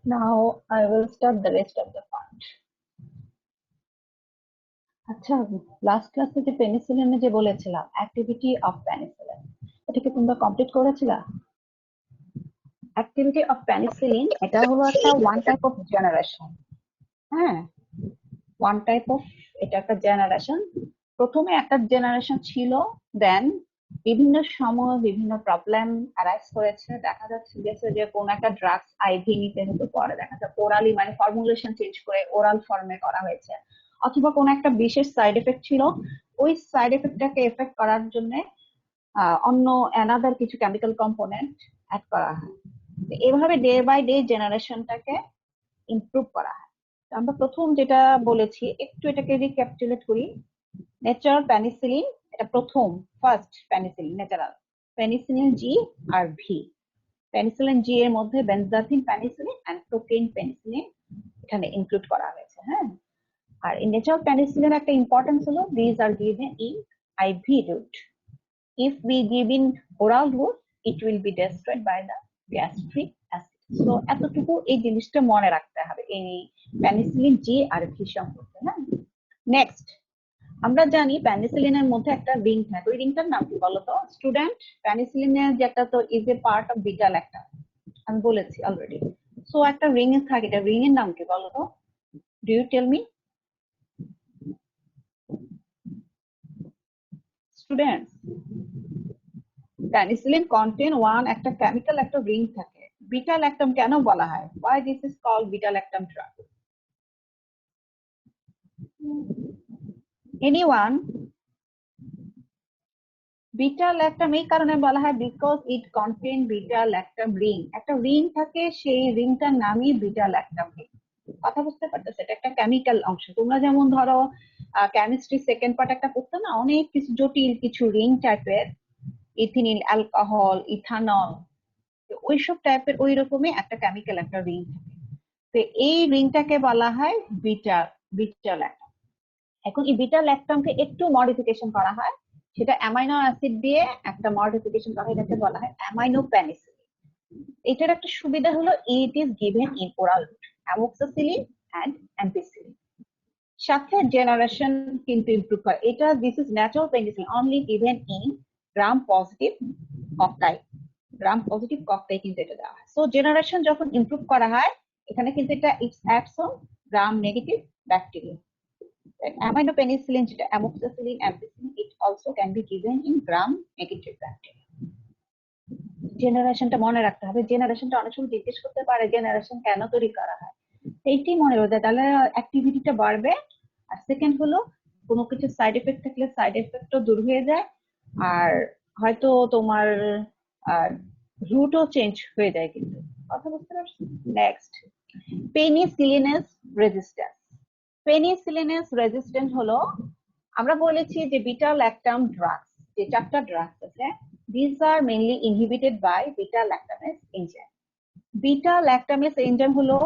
Now I will start the rest of the part. আচ্ছা, last ক্লাসে যে পেনিসিলিনে যে বলেছিলাম অ্যাক্টিভিটি অফ পেনিসিলিন, এটা কি তোমরা কমপ্লিট করেছিলা? অ্যাক্টিভিটি অফ পেনিসিলিন এটা হলো একটা ওয়ান টাইপ অফ জেনারেশন। হ্যাঁ, ওয়ান টাইপ অফ, এটা একটা জেনারেশন। প্রথমে একটা জেনারেশন ছিল, দেন বিভিন্ন সময় বিভিন্ন প্রবলেম অ্যারাইজ করেছে। দেখা যাচ্ছে যে কোন একটা ড্রাগস আইভি নিতে হতো, পরে দেখা যাচ্ছে ওরালি মানে ফর্মুলেশন চেঞ্জ করে ওরাল ফর্মে করা হয়েছে, অথবা কোন একটা বিশেষ সাইড এফেক্ট ছিল, ওই সাইড এফেক্টটাকে এফেক্ট করার জন্য অন্য অ্যানাদার কিছু কেমিক্যাল কম্পোনেন্ট অ্যাড করা হয়। এভাবে ডে বাই ডে জেনারেশনটাকে ইমপ্রুভ করা হয়। আমরা প্রথম যেটা বলেছি একটু এটাকে রিক্যাপচুলেট করি। ন্যাচারাল পেনিসিলিন, এটা প্রথম, first penicillin natural penicillin G আর ভি। পেনিসিলিন জি এর মধ্যে benzathine penicillin and procaine penicillin এখানে ইনক্লুড করা হয়েছে। হ্যাঁ, আর এই ন্যাচারাল পেনিসিলিন একটা ইম্পর্টেন্স হলো this are given in IV route. If we give in oral route, it will be destroyed by the gastric acid. So এতটুকু এই জিনিসটা মনে রাখতে হবে এই পেনিসিলিন জি আর ভি সম্পর্কে। হ্যাঁ, নেক্সট আমরা জানি পেনিসিলিনের মধ্যে একটা রিং থাকে, ওই রিংটার নাম কি বলতো স্টুডেন্ট? পেনিসিলিনের যেটা তো is a part of beta lactam, আমি বলেছি অলরেডি। সো একটা রিং এর থাকে, এটা রিং এর নাম কি বলতো? Do you tell me students? Penicillin contain one একটা কেমিক্যাল একটা রিং থাকে, বিটা ল্যাকটাম কেন বলা হয়? why this is called beta lactam drug? anyone? Beta lactam এই কারণে বলা হয় because it contain beta lactam ring, একটা রিং থাকে, সেই রিংটার নামই বিটা ল্যাকটাম রিং। কথা বুঝতে পারতেছে? এটা একটা কেমিক্যাল অংশ। তোমরা যেমন ধরো কেমিস্ট্রি সেকেন্ড পার্ট একটা পড়তো না, অনেক কিছু জটিল কিছু রিং টাইপের, ইথিনিল, অ্যালকোহল, ইথানল, ওইসব টাইপের ওই রকমই একটা কেমিক্যাল একটা রিং থাকে। তো এই রিংটাকে বলা হয় বিটা বিটা ল্যাকটাম। এখন এই বিটা ল্যাকটামকে একটু মডিফিকেশন করা হয়, সেটা অ্যামাইনো অ্যাসিড দিয়ে একটা মডিফিকেশন করা হয়, এটাকে বলা হয় অ্যামাইনো পেনিসিলিন। এটার একটা সুবিধা হলো it is given in oral route, amoxicillin and ampicillin. সাথে জেনারেশন কিন্তু ইমপ্রুভ করে। এটা this is natural penicillin only given in gram positive cocktail, gram positive cocktail কিন্তু এটা দেওয়া হয়। সো জেনারেশন যখন ইমপ্রুভ করা হয়, এখানে কিন্তু এটা it's acts on gram negative bacteria. Amino penicillin, amoxicillin, ampicillin, it also can be given in gram negative bacteria. জেনারেশনটা মনে রাখতে হবে। জেনারেশনটা অনেক সময় জিজ্ঞেস করতে পারে জেনারেশন কেন তৈরি করা হয়, এইটি মনে রাখতে, তাহলে অ্যাক্টিভিটিটা বাড়বে। আর সেকেন্ড হলো কোনো কিছু সাইড এফেক্ট থাকলে সাইড এফেক্টও দূর হয়ে যায়, আর হয়তো তোমার রুটও চেঞ্জ হয়ে যায় কিন্তু। কথা বুঝতে পারছি? Next, penicillinase resistance. Penicillinase resistant হলো, আমরা বলেছি যে বিটা ল্যাকটাম ড্রাগস, যে চারটা ড্রাগস আছে, this are mainly inhibited by beta lactamase enzyme. Beta lactamase enzyme হলো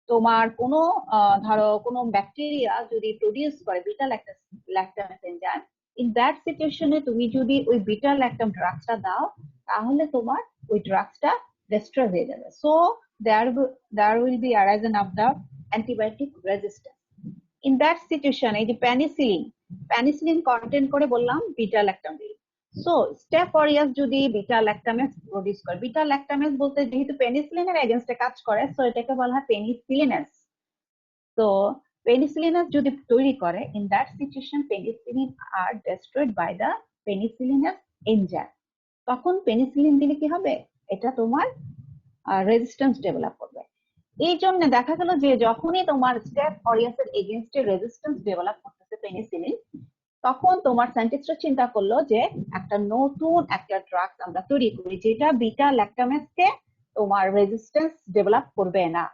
তোমার কোনো ধরো কোনো ব্যাকটেরিয়া যদি প্রডিউস করে beta lactamase enzyme, in that সিচুয়েশনে তুমি যদি ওই বিটা ল্যাকটাম ড্রাগসটা দাও, তাহলে তোমার ওই ড্রাগসটা ডিস্ট্রয় হয়ে যাবে। So there will be arising of the antibiotic resistance. In that situation এই যে পেনিসিলিন কন্টেন্ট করে বললাম বিটা ল্যাকটামেজ। সো স্টেপরিয়াস যদি বিটা ল্যাকটামেজ প্রডিউস করে, বিটা ল্যাকটামেজ বলতে যেহেতু পেনিসিলিনের এগেইনস্টে কাজ করে, সো এটাকে বলা হয় পেনিসিলিনাস। তো পেনিসিলিনাস যদি তৈরি করে, in that situation penicillin are destroyed by the penicillinase enzyme. তখন পেনিসিলিন দিলে কি হবে, এটা তোমার রেজিস্ট্যান্স ডেভেলপ করবে। এই জন্য দেখা গেল যে যখনই তোমার স্টেপ অরিয়াসের এগেইনস্টে রেজিস্ট্যান্স ডেভেলপ করতেছে পেনিসিলিন, তখন তোমার সায়েন্টিস্টরা চিন্তা করলো যে একটা নতুন একটা ড্রাগস আমরা তৈরি করি যেটা বিটা ল্যাকটামেজকে তোমার রেজিস্ট্যান্স ডেভেলপ করবে না।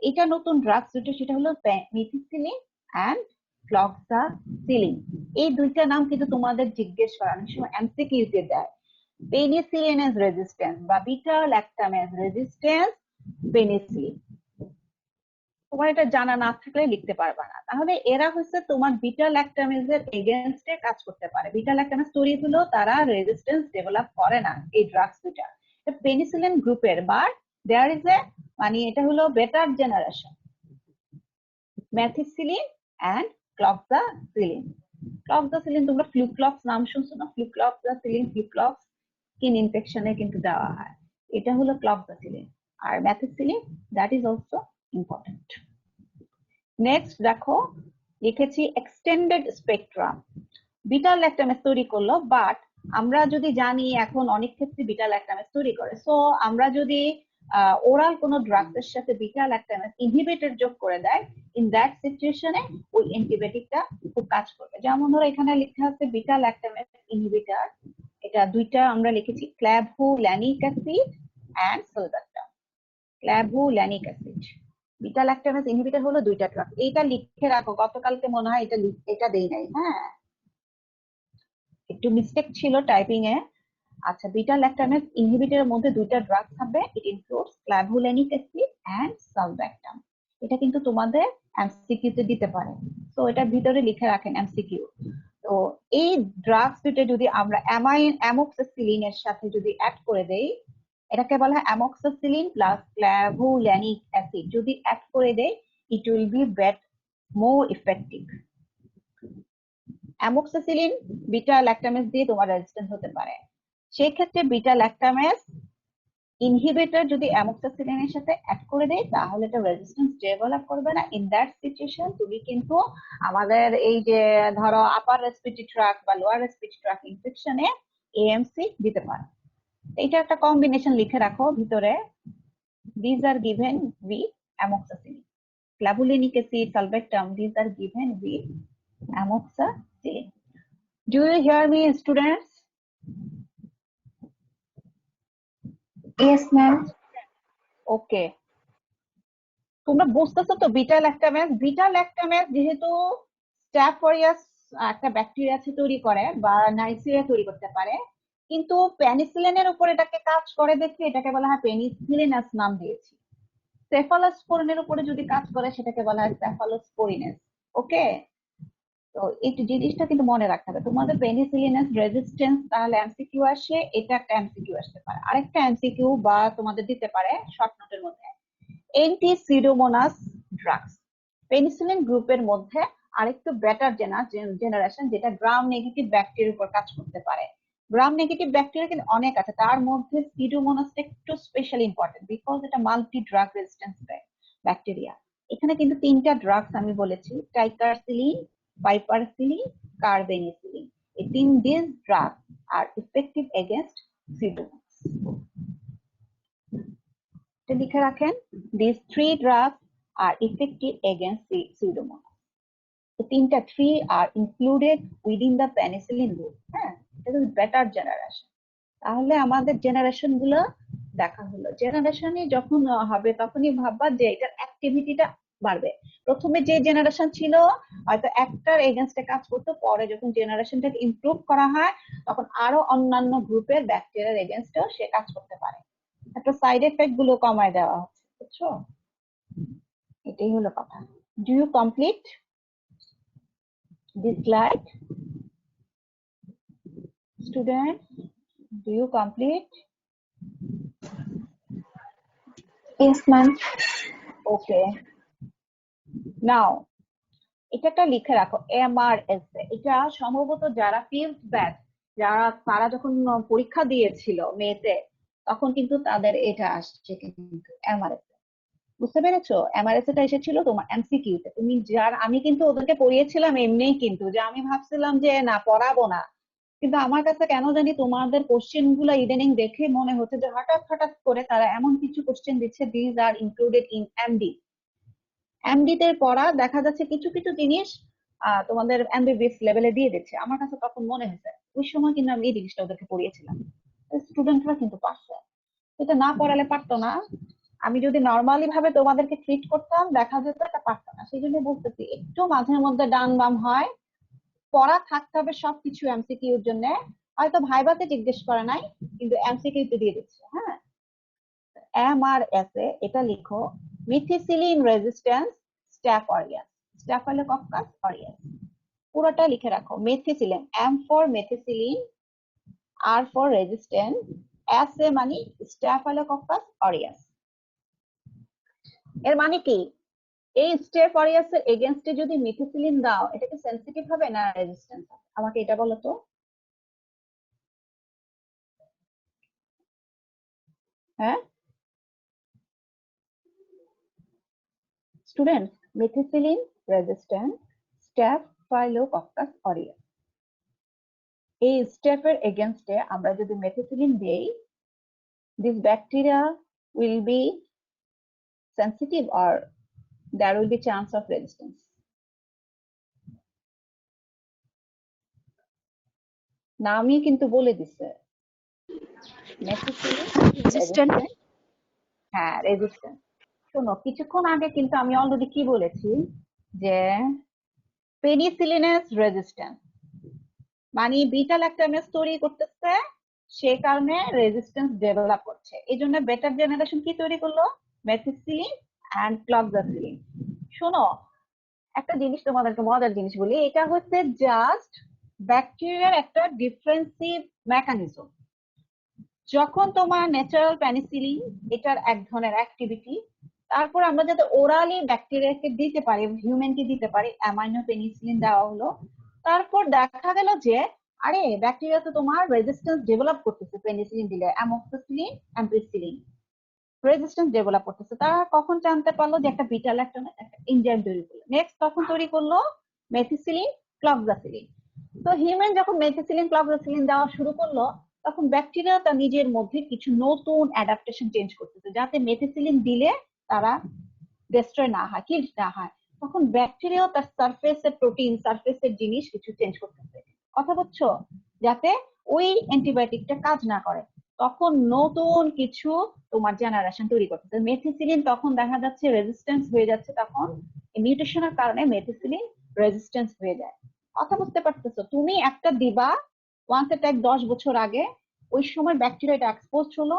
এটা নতুন ড্রাগস যেটা, সেটা হলো মিথিসিলিন অ্যান্ড ফ্লক্সাসিলিন। এই দুইটা নাম কিন্তু তোমাদের জিজ্ঞেস করা অনেক সময় এমসিকিউতে দেয়, পেনিসিলিনাস রেজিস্ট্যান্স বা বিটা ল্যাকটামেজ রেজিস্ট্যান্স পেনিসিলিন। তোমার এটা জানা না থাকলে লিখতে পারবা না। তাহলে এরা হচ্ছে তোমার বিটা ল্যাকটামেজের এগেইনস্টে কাজ করতে পারে। বিটা ল্যাকটামেজ তৈরি হলেও তারা রেজিস্ট্যান্স ডেভেলপ করে না এই ড্রাগস দুটা। পেনিসিলিন গ্রুপের বা দেয়ার ইজ এ মানে এটা হলো better generation, methicillin and cloxacillin. Cloxacillin তোমরা ফ্লুক্লক্স নাম শুনছো না? ফ্লুক্লক্সাসিলিন, ফ্লুক্লক্স স্কিন ইনফেকশনে কিন্তু দেওয়া হয়। এটা হলো ক্লক্সাসিলিন। আর methicillin that is also important. Next দেখো লিখেছি এক্সটেন্ডেড স্পেকট্রাম। বিটা ল্যাকটামেজ তৈরি করলো, বাট আমরা যদি জানি এখন অনেক ক্ষেত্রে বিটা ল্যাকটামেজ তৈরি করে, সো আমরা যদি ওরাল কোনো ড্রাগসের সাথে বিটা ল্যাকটামেজ ইনহিবিটর যোগ করে দেয়, ইন দ্যাট সিচুয়েশনে ওই অ্যান্টিবায়োটিকটা খুব কাজ করবে। যেমন ধরো এখানে লেখা আছে বিটা ল্যাকটামেজ ইনহিবিটর, এটা দুইটা আমরা লিখেছি clavulanic acid and sulbactam. Clavulanic acid, beta lactamase inhibitor হলো দুইটা ড্রাগ। এইটা লিখে রাখো, গতকালকে মনে হয় এটা দেই নাই, হ্যাঁ একটু মিস্টেক ছিল টাইপিং এ। আচ্ছা, বিটা ল্যাকটামেজ ইনহিবিটরের মধ্যে দুইটা ড্রাগ থাকবে, ইট ইনক্লুডস ক্ল্যাভুল্যানিক অ্যাসিড এন্ড সালভেক্টাম। এটা কিন্তু তোমাদের এমসিকিউ তে দিতে পারে, তো এটার ভিতরে লিখে রাখেন এমসিকিউ। তো এই ড্রাগস দুটো যদি আমরা অ্যামোক্সিসিলিন এর সাথে যদি অ্যাড করে দেই, এটাকে বলা হয় অ্যামোক্সিসিলিন প্লাস ক্ল্যাভুল্যানিক অ্যাসিড, যদি অ্যাড করে দেই it will be more effective. Amoxicillin beta lactamase দিয়ে তোমার রেজিস্ট্যান্স হতে পারে, সেই ক্ষেত্রে বিটা ল্যাকটামেজ ইনহিবিটর যদি অ্যামোক্সিসিলিনের সাথে অ্যাড করে দেয় তাহলে এটা রেজিস্ট্যান্স ডেভেলপ করবে না। ইন দ্যাট সিচুয়েশন তুমি কিন্তু আমাদের এই যে ধরো আপার রেসপিরেটরি ট্র্যাক্ট বা লোয়ার রেসপিরেটরি ট্র্যাক্ট ইনফেকশনে এএমসি দিতে পারে। এটা একটা কম্বিনেশন লিখে রাখো ভিতরে, these are given with amoxicillin, clavulanic acid, sulbactam, these are given with amoxicillin. Do you hear me, students? Yes, ma'am. ওকে, তোমরা বুঝতেছো তো বিটা ল্যাকটামেজ যেহেতু স্ট্যাফ অরিয়াস একটা ব্যাকটেরিয়া তৈরি করে বা নাইসিরিয়া তৈরি করতে পারে, কিন্তু পেনিসিলিনের উপর এটাকে কাজ করে দেখে এটাকে বলা হয় পেনিসিলিনাস নাম দিয়েছি। সেফালোস্পোরিনের উপরে যদি কাজ করে সেটাকে বলা হয় সেফালোস্পোরিনাস। ওকে, তো এই জিনিসটা কিন্তু মনে রাখতে হবে তোমাদের। পেনিসিলিনাস রেজিস্ট্যান্স তাহলে এমসিকিউ আসে, এটা একটা এমসিকিউ আসতে পারে। আরেকটা এমসিকিউ বা তোমাদের দিতে পারে শর্ট নোটের মধ্যে, এন্টি সিউডোমোনাস ড্রাগস। পেনিসিলিন গ্রুপের মধ্যে আরেকটু বেটার জেনারেশন যেটা গ্রাম নেগেটিভ ব্যাকটেরিয়ার উপর কাজ করতে পারে। গ্রাম নেগেটিভ ব্যাকটেরিয়া কিন্তু অনেক আছে, তার মধ্যে সিউডোমোনাসটা একটু স্পেশালি ইম্পর্টেন্ট বিকজ এটা মাল্টি ড্রাগ রেজিস্ট্যান্স ব্যাকটেরিয়া। এখানে কিন্তু তিনটা ড্রাগস আমি বলেছি, ট্রাইকারসিলিন, পাইপারসিলিন, কার্বেনিসিলিন। এই this drug are effective against Pseudomonas. লিখে রাখেন, these three drugs are effective against the pseudomonas. The তিনটা three are included within the penicillin group. হ্যাঁ, এটা হচ্ছে বেটার জেনারেশন। তাহলে আমাদের জেনারেশন গুলো দেখা হলো। জেনারেশনে যখন হবে তখনই ভাববা যে এটার অ্যাক্টিভিটিটা বাড়বে। প্রথমে যে জেনারেশন ছিল হয়তো একটার এগেনস্টে কাজ করতো, পরে যখন জেনারেশনটাকে ইমপ্রুভ করা হয় তখন আরো অন্যান্য গ্রুপের ব্যাকটেরিয়ার এগেনস্টেও সে কাজ করতে পারে। একটা সাইড এফেক্ট গুলো কমায় দেওয়া হচ্ছে, বুঝছো? এটাই হলো কথা। Do you complete this slide? Student, do you complete? Yes, ma'am. Okay, now এটা একটা লিখে রাখো, এমআরএস। এটা সম্ভবত যারা ফিল্ড ব্যাচ, তারা যখন পরীক্ষা দিয়েছিল মেতে, তখন কিন্তু তাদের এটা আসছে কিন্তু এমআরএস। বুঝতে পেরেছো? এমআরএস টা এসেছিল তোমার এমসিকিউ তে। আমি কিন্তু ওদেরকে পড়িয়েছিলাম এমনিই, কিন্তু যে আমি ভাবছিলাম যে না পড়াবো না, কিন্তু আমার কাছে কেন জানি তোমাদের কোশ্চেন গুলো ইদানিং দেখে মনে হচ্ছে যে হঠাৎ হঠাৎ করে তারা এমন কিছু কোশ্চেন দিচ্ছে, these are included in MD. MD তে পড়া দেখা যাচ্ছে কিছু কিছু জিনিস তোমাদের এমবিবিএস লেভেলে দিয়ে দিচ্ছে। আমার কাছে তখন মনে হয়েছে ওই সময় কিন্তু আমি এই জিনিসটা ওদেরকে পড়িয়েছিলাম, স্টুডেন্টরা কিন্তু পারছে। এটা না পড়ালে পারতো না। আমি যদি নর্মালি ভাবে তোমাদেরকে ট্রিট করতাম দেখা যেত এটা পারতো না। সেই জন্য বলতেছি একটু মাঝে মধ্যে ডান বাম হয়, পড়া থাকতে হবে সবকিছু এমসিকিউর জন্য। হয়তো ভাইভাতে জিজ্ঞেস করে নাই কিন্তু এমসিকিউ তে দিয়ে দিচ্ছে। হ্যাঁ, এমআরএস এ এটা লিখো, methicillin resistance staph aureus, staphylococcus aureus. পুরোটা লিখে রাখো, methicillin, M for methicillin, R for resistance, S A মানে স্ট্যাফাইলোকক্কাস অরিয়াস। এর মানে কি, এই স্টেফ অরিয়াস এর এগেইনস্টে যদি মেথিসিলিন দাও, এটা কি সেনসিটিভ হবে না রেজিস্ট্যান্স হবে? আমাকে এটা বলো তো। হ্যাঁ student, methicillin resistant Staphylococcus aureus, এই স্টেফের এগেইনস্টে আমরা যদি মেথিসিলিন দেই, this bacteria will be sensitive or there will be chance of resistance. নামই কিন্তু বলে দিছে মেথিসিলিন রেজিস্ট্যান্ট। রেজিস্ট্যান্ট। হ্যাঁ রেজিস্ট্যান্ট। শোনো, কিছুক্ষণ আগে কিন্তু আমি অলরেডি কি বলেছি, যে পেনিসিলিনাস রেজিস্ট্যান্ট মানে বিটা ল্যাকটামেজ তৈরি করতেছে, সে কারণে রেজিস্ট্যান্স ডেভেলপ করছে। এই জন্য বেটার জেনারেশন কি তৈরি করলো, মেথিসিলিন অ্যান্ড ক্লক্সাসিলিন। শোনো, একটা জিনিস তোমাদেরকে মজার জিনিস বলি, এটা হচ্ছে জাস্ট ব্যাকটেরিয়ার একটা ডিফারেন্সিভ মেকানিজম। যখন তোমার ন্যাচারাল পেনিসিলিন, এটার এক ধরনের অ্যাক্টিভিটি, তারপর আমরা যাতে ওরালি ব্যাকটেরিয়াকে দিতে পারি, হিউম্যানকে দিতে পারি, অ্যামাইনো পেনিসিলিন দেওয়া হলো, তারপর দেখা গেল যে আরে ব্যাকটেরিয়া তো তোমার রেজিস্ট্যান্স ডেভেলপ করতেছে পেনিসিলিন দিলে, অ্যামোক্সিসিলিন অ্যাম্পিসিলিন রেজিস্ট্যান্স ডেভেলপ করতেছে। তারা কখন জানতে পারলো যে একটা বিটা ল্যাকটাম একটা এনজাইম তৈরি করলো, নেক্সট তখন তৈরি করলো মেথিসিলিন ক্লক্সাসিলিন। তো হিউম্যান যখন মেথিসিলিন ক্লক্সাসিলিন দেওয়া শুরু করলো, তখন ব্যাকটেরিয়া তার নিজের মধ্যে কিছু নতুন অ্যাডাপ্টেশন চেঞ্জ করতেছে, যাতে মেথিসিলিন দিলে তারা ডিস্ট্রয় না হয়, কিল না হয়। তখন ব্যাকটেরিয়াও তার সারফেসের প্রোটিন, সারফেসের জিনিস কিছু চেঞ্জ করতেছে, কথা বুঝছো, যাতে ওই অ্যান্টিবায়োটিকটা কাজ না করে। তখন নতুন কিছু তোমার জেনারেশন তৈরি করতেছে। মেথিসিলিন তখন দেখা যাচ্ছে রেজিস্ট্যান্স হয়ে যাচ্ছে, তখন মিউটেশনের কারণে মেথিসিলিন রেজিস্ট্যান্স হয়ে যায়। কথা বুঝতে পারতেছো? তুমি একটা দিবা ওয়ান্স অ্যাটাক 10 বছর আগে, ওই সময় ব্যাকটেরিয়াটা এক্সপোজ হলো,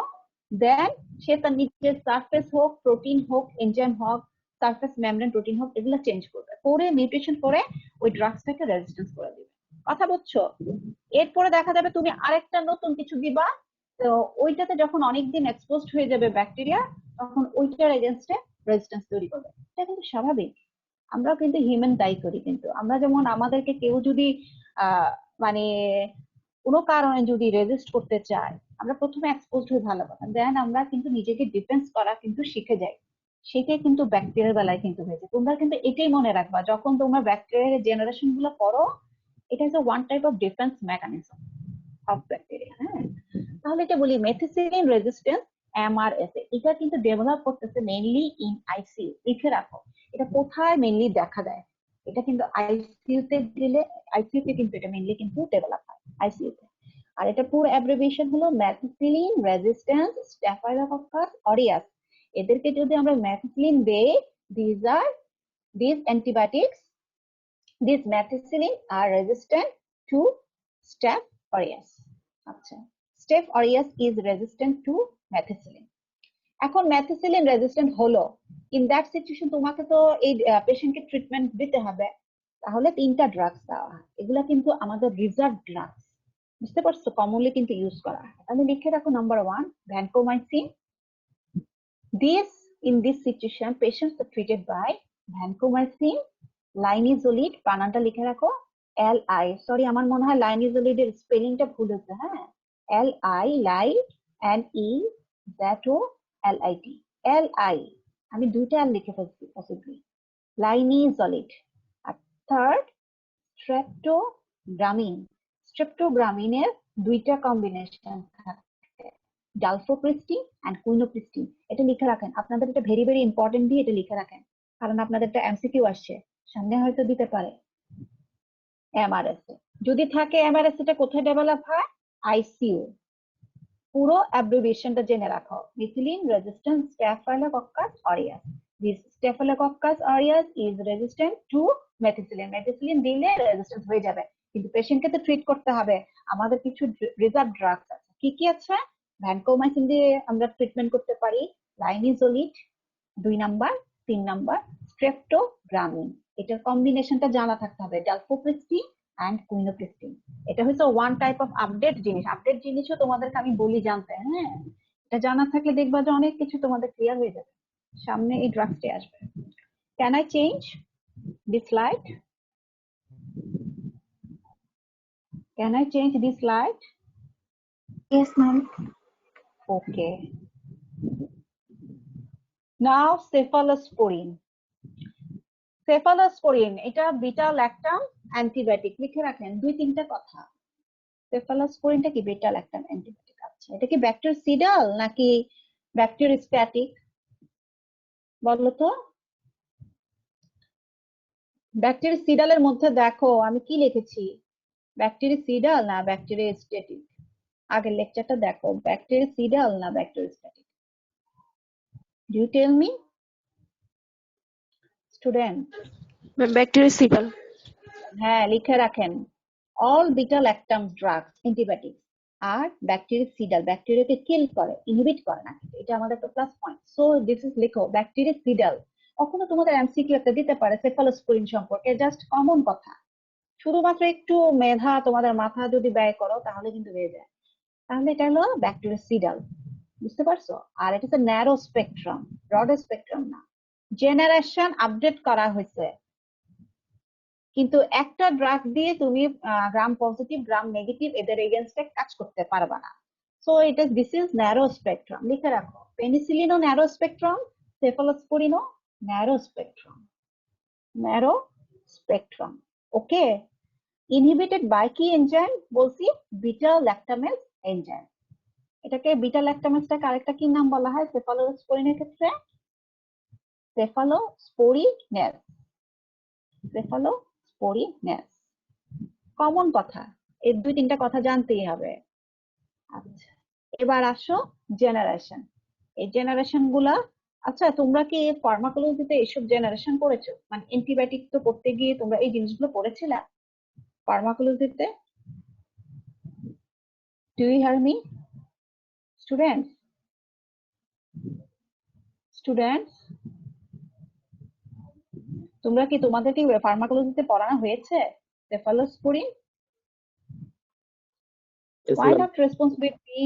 দেন সে তার নিজের সারফেস হোক, প্রোটিন হোক, এনজাইম হোক, সারফেস মেমব্রেন প্রোটিন হোক, এগুলো চেঞ্জ করবে, করে মিউটেশন করে ওই ড্রাগসটাকে রেজিস্ট্যান্স করে দিবে। কথা বুঝছো? এরপরে দেখা যাবে তুমি আরেকটা নতুন কিছু দিবা, তো ওইটাতে যখন অনেকদিন এক্সপোজড হয়ে যাবে ব্যাকটেরিয়া, তখন ওইটার এগেনস্টে রেজিস্ট্যান্স তৈরি করবে। এটা কিন্তু স্বাভাবিক। আমরাও কিন্তু হিউম্যান তাই করি। কিন্তু আমরা যেমন আমাদেরকে কেউ যদি আহ মানে কোনো কারণে যদি রেজিস্ট করতে চায়, আমরা প্রথমে এক্সপোজড হয়ে ভালো কথা, দেন আমরা কিন্তু নিজেকে ডিফেন্স করা কিন্তু শিখে যাই। সেটাই কিন্তু ব্যাকটেরিয়ার বেলায় কিন্তু হয়েছে। তোমরা কিন্তু এটাই মনে রাখবা, যখন তোমরা ব্যাকটেরিয়ার জেনারেশন গুলো পড়ো, এটা হচ্ছে one type of defence mechanism of bacteria. হ্যাঁ, তাহলে এটা বলি মেথিসিলিন রেজিস্ট্যান্স এমআরএসএ, এটা কিন্তু ডেভেলপ করতেছে মেইনলি ইন আইসিইউ। লিখে রাখো এটা কোথায় মেইনলি দেখা দেয়, এটা কিন্তু আইসিইউ তে দিলে, আইসিইউ তে কিন্তু এটা মেইনলি কিন্তু ডেভেলপ হয় আইসিইউ তে। আর এটা পুরো অ্যাব্রিভিয়েশন হলো মেথিসিলিন রেজিস্ট্যান্স স্ট্যাফাইলোকক্কাস অরিয়াস। এদেরকে যদি আমরা মেথিসিলিন দেই, these are these antibiotics, these methicillin are resistant to staph aureus. আচ্ছা, staph aureus is resistant to methicillin. এখন মেথিসিলিন রেজিস্ট্যান্ট হলো, ইন দ্যাট সিচুয়েশন তোমাকে তো এই পেশেন্টকে ট্রিটমেন্ট দিতে হবে। তাহলে 3টা ড্রাগস দেওয়া হয়, এগুলা কিন্তু আমাদের রিজার্ভ ড্রাগস, বুঝতে পারছো, কমনলি কিন্তু ইউজ করা হয়। তাহলে লিখে রাখো number 1 vancomycin. In this situation patients are treated by vancomycin, লাইনিজোলিড, বানানটা লিখে রাখো LI, সরি আমার মনে হয় লাইনিজোলিডের স্পেলিংটা ভুল হচ্ছে। হ্যাঁ, LI, লাই, NEZOLIT, LI, আমি দুইটা আর লিখে ফেলছি পসিবলি, লাইনিজোলিড। আর থার্ড স্ট্রেপ্টোগ্রামিন, স্ট্রেপ্টোগ্রামিনের দুইটা কম্বিনেশন থাকে, ডালফোপ্রিস্টিন এন্ড কুইনোপ্রিস্টিন। এটা লিখে রাখেন, আপনাদের এটা ভেরি ভেরি ইম্পর্টেন্ট, দিয়ে এটা লিখে রাখেন, কারণ আপনাদের একটা এমসিকিউ আসছে, সামনে হয়তো দিতে পারে। এমআরএসএ যদি থাকে, এমআরএসএ টা কোথায় ডেভেলপ হয়, আইসিইউ। পুরো অ্যাব্রিভিয়েশনটা জেনে রাখো, methicillin resistant Staphylococcus aureus. This Staphylococcus aureus is resistant to methicillin. Methicillin দিলে রেজিস্ট্যান্স হয়ে যাবে, কিন্তু পেশেন্টকে তো ট্রিট করতে হবে। আমাদের কিছু রিজার্ভ ড্রাগস আছে, কি কি আছে, ভ্যানকোমাইসিন দিয়ে আমরা ট্রিটমেন্ট করতে পারি, লাইনিজোলিড 2 নাম্বার, 3 নাম্বার স্ট্রেপ্টোগ্রামিন। এটার কম্বিনেশনটা জানা থাকতে হবে, ডালফোপ্রিস্টিন এন্ড কুইনোপ্রিস্টিন। এটা হচ্ছে ওয়ান টাইপ অফ আপডেট জিনিস। আপডেট জিনিসও তোমাদেরকে আমি বলি জানতে। হ্যাঁ, এটা জানা থাকলে দেখবা যে অনেক কিছু তোমাদের ক্লিয়ার হয়ে যাবে। সামনে এই ড্রাগসটি আসবে। Can I change this light? Can I change this light? Yes, ma'am. Okay, now cephalosporin. Cephalosporin এটা বিটা ল্যাকটাম অ্যান্টিবায়োটিক, লিখে রাখেন 2-3টা কথা। সেফালোস্পোরিনটা কি বিটা ল্যাকটাম অ্যান্টিবায়োটিক। আচ্ছা, এটা কি ব্যাকটেরিসিডাল নাকি ব্যাকটেরিওস্ট্যাটিক বলো তো? ব্যাকটেরিসিডালের মধ্যে দেখো আমি কি লিখেছি, ব্যাকটেরিসিডাল না ব্যাকটেরিওস্ট্যাটিক? আগের লেকচারটা দেখো, ব্যাকটেরিসিডাল না bacteriostatic? Do you tell me student? Bactericidal. হ্যাঁ, লিখে রাখেন all beta lactam drugs antibiotics are bactericidal, ব্যাকটেরিয়াকে কিল করে, ইনহিবিট করে না, এটা আমাদের একটা plus point. So this is লিখো ব্যাকটেরিসিডাল। কখনো তোমাদের এমসিকিউ একটা দিতে পারে সেফালোস্পোরিন সম্পর্কে, জাস্ট কমন কথা, শুধুমাত্র একটু মেধা তোমাদের মাথা যদি ব্যয় করো তাহলে কিন্তু হয়ে যায়। তাহলে এটা হলো ব্যাকটেরিসিডাল, বুঝতে পারছো? আর এটা হচ্ছে ন্যারো স্পেকট্রাম, ব্রড স্পেকট্রাম না। জেনারেশন আপডেট করা হয়েছে, কিন্তু একটা ড্রাগ দিয়ে তুমি গ্রাম পজিটিভ গ্রাম নেগেটিভ এদের এগেনস্টে কাজ করতে পারবা না। সো এটা দিস ইজ ন্যারো স্পেকট্রাম, লিখে রাখো। পেনিসিলিনও ন্যারো স্পেকট্রাম, সেফালোস্পোরিনও narrow spectrum, narrow spectrum. Okay, inhibited by কি এনজাইম বলছি? Beta lactamase enzyme. এটাকে বিটা ল্যাকটামেজটাকে আরেকটা কি নাম বলা হয় সেফালোস্পোরিনের ক্ষেত্রে? Cephalosporinase, cephalosporinase. কমন কথা, এই 2-3টা কথা জানতেই হবে। আচ্ছা, এবার আসো জেনারেশন। এই জেনারেশন গুলা, আচ্ছা তোমরা কি ফার্মাকোলজিতে এইসব জেনারেশন পড়েছো? মানে অ্যান্টিবায়োটিক তো পড়তে গিয়ে তোমরা এই জিনিসগুলো পড়েছিলা ফার্মাকোলজিতে? Do you hear me students? Students, তোমরা কি, তোমাদের কি ফার্মাকোলজিতে পড়ানো হয়েছে cephalosporin? Yes, Why ma'am. not response with me?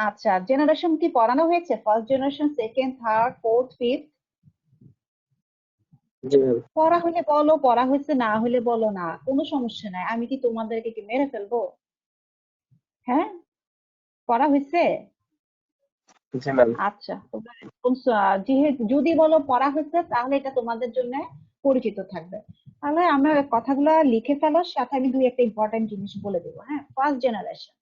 আচ্ছা, জেনারেশন কি পড়ানো হয়েছে? First generation, second, third, fourth, fifth? জি ম্যাম। পড়া হলে বলো, পড়া হয়েছে, না হলে বলো না, কোনো সমস্যা নাই। আমি কি তোমাদেরকে কি মেরে ফেলবো? হ্যাঁ, পড়া হয়েছে? জি ম্যাম। আচ্ছা, তোমরা রেসপন্স যেহেতু যদি বলো পড়া হয়েছে তাহলে এটা তোমাদের জন্য পরিচিত থাকবে। তাহলে আমরা কথাগুলো লিখে ফেলো, সাথে আমি 2-1টা ইম্পর্টেন্ট জিনিস বলে দেবো। হ্যাঁ, ফার্স্ট জেনারেশন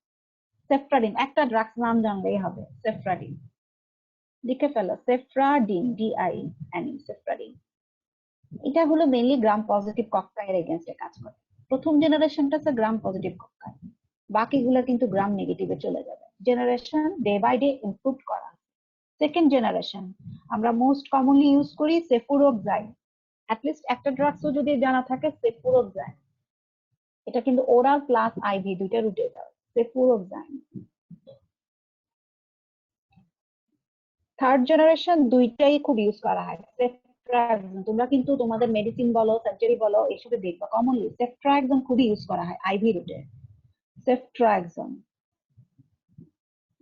সেফট্রাডিন, একটা ড্রাগস নাম জানলেই হবে, সেফট্রাডিন। লিখে ফেলো সেফট্রাডিন, DIN, সেফট্রাডিন। এটা হলো মেইনলি গ্রাম পজিটিভ ককটাইল এগেইনস্টে কাজ করে। প্রথম জেনারেশনটা হচ্ছে গ্রাম পজিটিভ ককটাইল, বাকিগুলো কিন্তু গ্রাম নেগেটিভে চলে যাবে। Generation day by day improve করা। সেকেন্ড জেনারেশন আমরা মোস্ট কমনলি ইউজ করি সেফুরোক্সাইড। অ্যাটলিস্ট একটা ড্রাগসও যদি জানা থাকে সেফুরোক্সাইড, এটা কিন্তু ওরাল প্লাস আইভি দুইটা রুটে যায়, সেফুরোক্সাইড। থার্ড জেনারেশন দুইটাই খুব ইউজ করা হয়, সেফট্রাক্সন। তোমরা কিন্তু তোমাদের মেডিসিন বলো, সার্জারি বলো, এসবে দেখবা কমনলি সেফট্রাক্সন খুবই ইউজ করা হয় আইভি রুটে, সেফট্রাক্সন।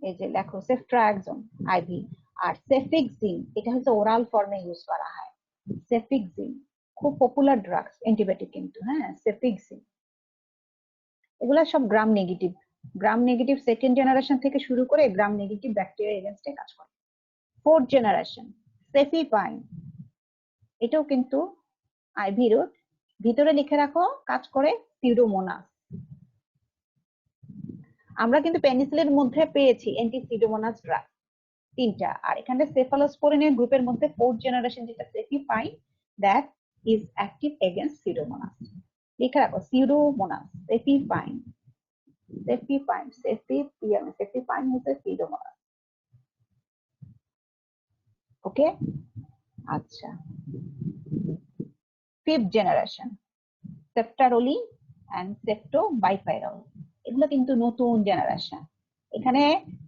এই যে দেখো সেফট্রাক্সন আইভি। আর সেফিক্সিন এটা হচ্ছে ওরাল ফর্মে ইউজ করা হয়। সেফিক্সিন খুব পপুলার ড্রাগস, অ্যান্টিবায়োটিক কিন্তু। হ্যাঁ, সেফিক্সিন এগুলা সব gram negative, gram negative second generation থেকে শুরু করে গ্রাম নেগেটিভ ব্যাকটেরিয়া এগেনস্টে কাজ করে। ফোর্থ জেনারেশন সেফিপাইন, এটাও কিন্তু আইভি রুট, ভিতরে লিখে রাখো কাজ করে সিউডোমোনাস। আমরা কিন্তু পেনিসিলিনের মধ্যে পেয়েছি অ্যান্টি সিউডোমোনাস ড্রাগ 3টা, আর এখানে সেফালোস্পোরিনের গ্রুপের মধ্যে ফোর্থ জেনারেশন যেটা cefepime, that is active against pseudomonas. লিখে রাখো সিউডোমোনাস, সেফিপাইন, সেফিপাইন, সেফিপাইন হচ্ছে সিউডোমোনাস। ওকে, আচ্ছা। ফিফথ জেনারেশন সেফটারোলিন এন্ড সেফটোবাইপাইরল, এগুলো কিন্তু নতুন জেনারেশন। এখানে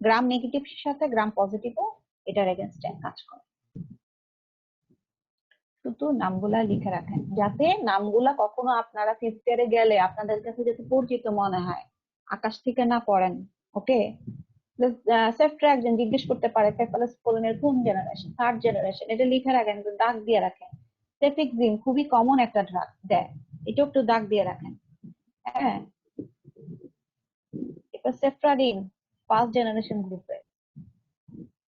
গ্রাম নেগেটিভের সাথে গ্রাম পজিটিভও এটার এগেইনস্টে কাজ করে। শুধু নামগুলা লিখে রাখেন যাতে নামগুলা কখনো আপনারা ফিফথ ইয়ারে গেলে আপনাদের কাছে যাতে পরিচিত মনে হয়, আকাশ থেকে না পড়েন। ওকে, সেফট্রা একজন জিজ্ঞেস করতে পারে সেফালোস্পোরিনের কোন জেনারেশন, থার্ড জেনারেশন, এটা লিখে রাখেন, দাগ দিয়ে রাখেন। সেফিক্সিম খুবই কমন একটা ড্রাগ দেয়, এটা একটু দাগ দিয়ে রাখেন। হ্যাঁ, এটা সেফট্রাডিন ফার্স্ট জেনারেশন গ্রুপে।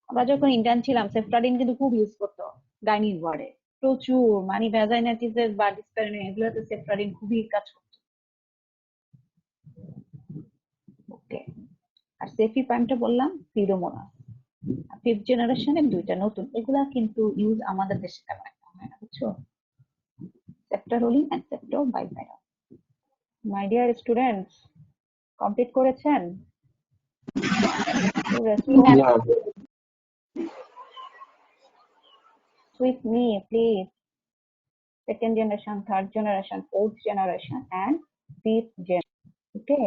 আমরা যখন ইন্টার্ন ছিলাম সেফট্রাডিন কিন্তু খুব ইউজ করতো গাইনির ওয়ার্ডে, প্রচুর, মানে ভ্যাজাইনাইটিসের বা ডিসপ্যারিন এগুলোতে সেফট্রাডিন খুবই কাজ করতো। ওকে, আর সেফি প্রাইমটা বললাম সিরোমোনাস। ফিফথ জেনারেশনের দুইটা নতুন, এগুলা কিন্তু ইউজ আমাদের দেশে তেমন একটা হয় না, বুঝছো? Ceftaroline and ceftobiprole. My dear students, complete করেছেন? জি ma'am. with me please, second generation, third generation, fourth generation and fifth gen. Okay,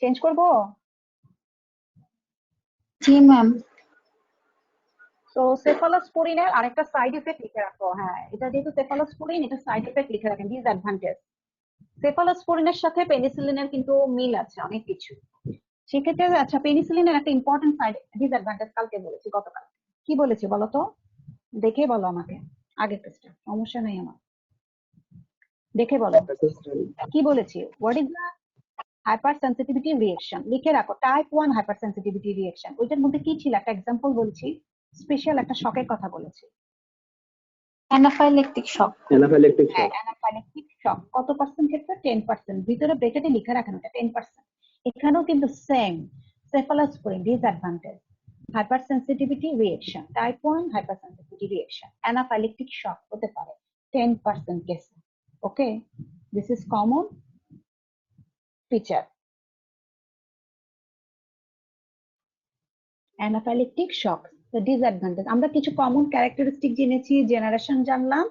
change করবো? জি ম্যাম। তো সেফালোস্পোরিনের আরেকটা সাইড এফেক্ট লিখে রাখো। হ্যাঁ, এটা যেহেতু সেফালোস্পোরিন, এটা সাইড এফেক্ট লিখে রাখেন, ডিসঅ্যাডভান্টেজ। সেফালোস্পোরিনের সাথে পেনিসিলিনের কিন্তু মিল আছে অনেক কিছু, সেক্ষেত্রে আচ্ছা পেনিসিলিনের একটা ইম্পর্টেন্ট সাইড ডিসঅ্যাডভান্টেজ কালকে বলেছি, গতকাল কি বলেছি বলো তো, দেখে বলো আমাকে, আগের টেস্টে সমস্যা নেই আমার, দেখে বলো কি বলেছি। What is the hyper sensitivity reaction, লিখে রাখো টাইপ 1 হাইপার সেন্সিটিভিটি রিঅ্যাকশন। ওইটার মধ্যে কি ছিল, একটা এক্সাম্পল বলছি, স্পেশাল একটা শকের কথা বলেছি। অ্যানাফাইলেকটিক শক। হ্যাঁ, অ্যানাফাইলেকটিক শক কত পার্সেন্ট ক্ষেত্রে? 10%। ভিতরে ব্রেকেটে লিখে রাখেন ওটা 10%। এখানেও কিন্তু same, cephalosporin disadvantage, hypersensitivity reaction, type 1 hypersensitivity reaction, anaphylactic shock হতে পারে 10% কেসে। Okay, this is common feature. Anaphylactic shock disadvantage, আমরা কিছু কমন ক্যারেক্টারিস্টিক জেনেছি, জেনারেশন জানলাম,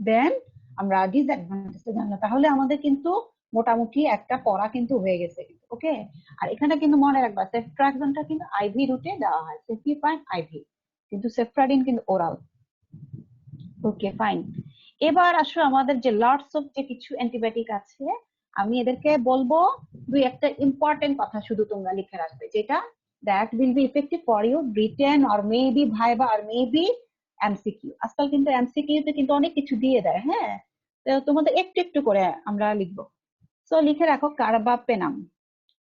দেন আমরা ডিসঅ্যাডভান্টেজটা জানলাম, তাহলে আমাদের কিন্তু মোটামুটি একটা পড়া কিন্তু হয়ে গেছে। ওকে, আর এখানে কিন্তু মনে রাখবা সেফট্রাক্সনটা কিন্তু আইভি রুটে দেওয়া হয়, সেফিপ্রাইম আইভি, কিন্তু সেফট্রাডিন কিন্তু ওরাল। ওকে ফাইন, এবার আসো আমাদের যে লটস অফ যে কিছু অ্যান্টিবায়োটিক আছে, আমি এদেরকে বলবো, দুই একটা ইম্পর্টেন্ট কথা শুধু তোমরা লিখে রাখবে, যেটা that will be effective for you written or maybe viva or maybe MCQ। আজকাল কিন্তু MCQ তে কিন্তু অনেক কিছু দিয়ে দেয়। হ্যাঁ, তো তোমাদের একটু একটু করে আমরা লিখবো। সো লিখে রাখো কার্বাপেনাম।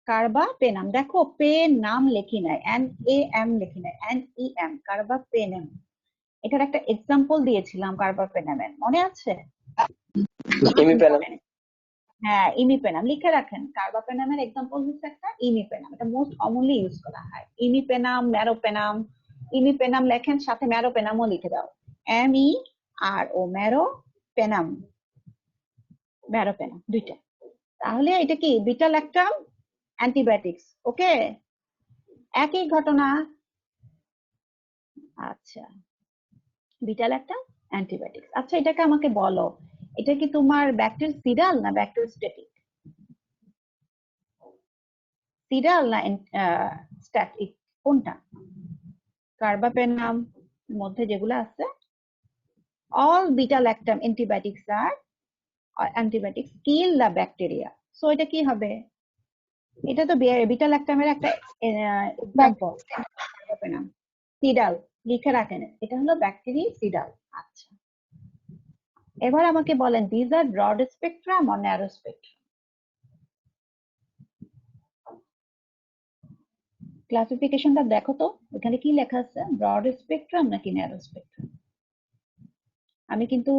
কার্বাপেনাম, দেখো পেন নাম লিখি নাই, NAM লিখি নাই, NEM, কার্বাপেনাম। এটার একটা এক্সাম্পল দিয়েছিলাম কার্বাপেনামের, মনে আছে? হ্যাঁ, ইমিপেনাম লিখে রাখেন। কার্বাপেনামের এক্সাম্পল হচ্ছে একটা ইমিপেনাম, এটা মোস্ট কমনলি ইউজ করা হয়। ইমিপেনাম, ম্যারোপেনাম। ইমিপেনাম লেখেন, সাথে ম্যারোপেনামও লিখে দাও, MERO, ম্যারোপেনাম, ম্যারোপেনাম দুইটা। তাহলে এটা কি বিটা ল্যাকটাম অ্যান্টিবায়োটিক্স। ওকে, একই ঘটনা। আচ্ছা, বিটা ল্যাকটাম অ্যান্টিবায়োটিক্স। আচ্ছা, এটাকে আমাকে বলো, এটা কি তোমার ব্যাকটেরিয়াল না ব্যাকটেরিওস্ট্যাটিক? সিরাল না স্ট্যাটিক, কোনটা? কার্বাপেনাম মধ্যে যেগুলো আছে, all beta lactam antibiotics are antibiotics kill the bacteria। So এটা কি হবে? এটা তো বিটা ল্যাকটামের একটা এক্সাম্পল। কার্বাপেনাম সিডাল লিখে রাখেন, এটা হলো ব্যাকটেরিসিডাল। আচ্ছা, এবার আমাকে বলেন this are broad spectrum or narrow spectrum? ক্লাসিফিকেশনটা দেখো তো, এখানে কি লেখা আছে, ব্রড স্পেকট্রাম নাকি ন্যারো স্পেকট্রাম? আমি কিন্তু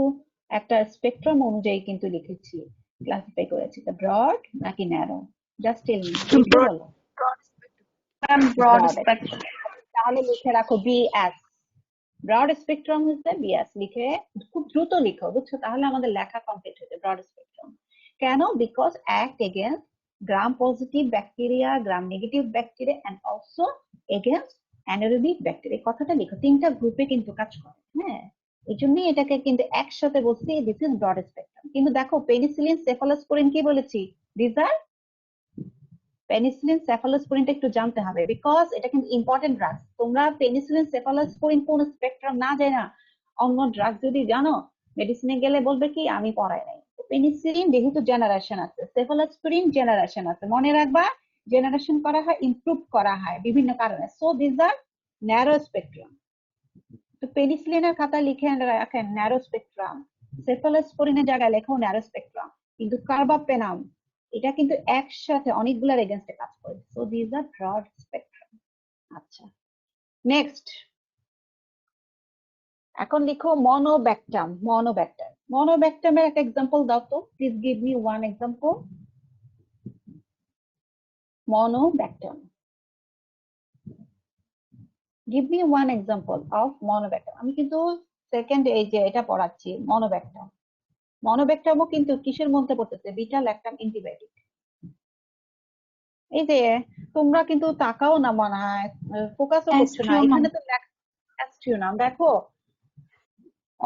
একটা স্পেকট্রাম অনুযায়ী কিন্তু লিখেছি, ক্লাসিফাই করেছি, তো ব্রড নাকি ন্যারো, জাস্ট টেল মি, বলো। Broad spectrum. তাহলে লিখে রাখো BS, ব্রড স্পেকট্রাম হচ্ছে BS, লিখে খুব দ্রুত লিখো, বুঝছো? তাহলে আমাদের লেখা কমপ্লিট হয়েছে। ব্রড স্পেকট্রাম কেন? Because act against gram positive bacteria, gram negative bacteria and also against anaerobic bacteria. কথাটা লিখো, তিনটা গ্রুপে কিন্তু কাজ করে। হ্যাঁ, এই জন্যই এটাকে কিন্তু একসাথে বলছি দিস ইজ ব্রড স্পেকট্রাম। কিন্তু দেখো পেনিসিলিন, সেফালোস্পোরিন কি বলেছি, দিস আর পেনিসিলিন, সেফালোস্পোরিনটা একটু জানতে হবে, বিকজ এটা কিন্তু ইম্পর্টেন্ট ড্রাগ। তোমরা পেনিসিলিন, সেফালোস্পোরিন কোন স্পেকট্রাম না যায় না, অন্য ড্রাগ যদি জানো, মেডিসিনে গেলে বলবে কি আমি পড়াই নাই। পেনিসিলিন যেহেতু জেনারেশন আছে, সেফালোস্পোরিন জেনারেশন আছে, মনে রাখবা জেনারেশন করা হয়, ইমপ্রুভ করা হয় বিভিন্ন কারণে। So this are narrow spectrum. তো পেনিসিলিনের খাতা লিখে রাখেন ন্যারো স্পেকট্রাম, সেফালোস্পোরিনের জায়গায় লেখো ন্যারো স্পেকট্রাম, কিন্তু কার্বাপেনাম এটা কিন্তু একসাথে অনেকগুলোর এগেইনস্টে কাজ করে। So this are broad spectrum. আচ্ছা, নেক্সট এখন লিখো মনোব্যাকটাম। মনোব্যাকটামের একটা এক্সাম্পল দাও তো, please give me one example. Monobactam, give me one example of monobactam. আমি কিন্তু সেকেন্ড এই যে এটা পড়াচ্ছি মনোব্যাকটাম। মনোব্যাকটামও কিন্তু কিসের মধ্যে পড়তেছে? Beta lactam antibiotic. এই যে তোমরা কিন্তু তাকাও না মনে হয়, ফোকাসও করছো না। Astronome. এখানে তো অ্যাস্ট্রিওনাম দেখো,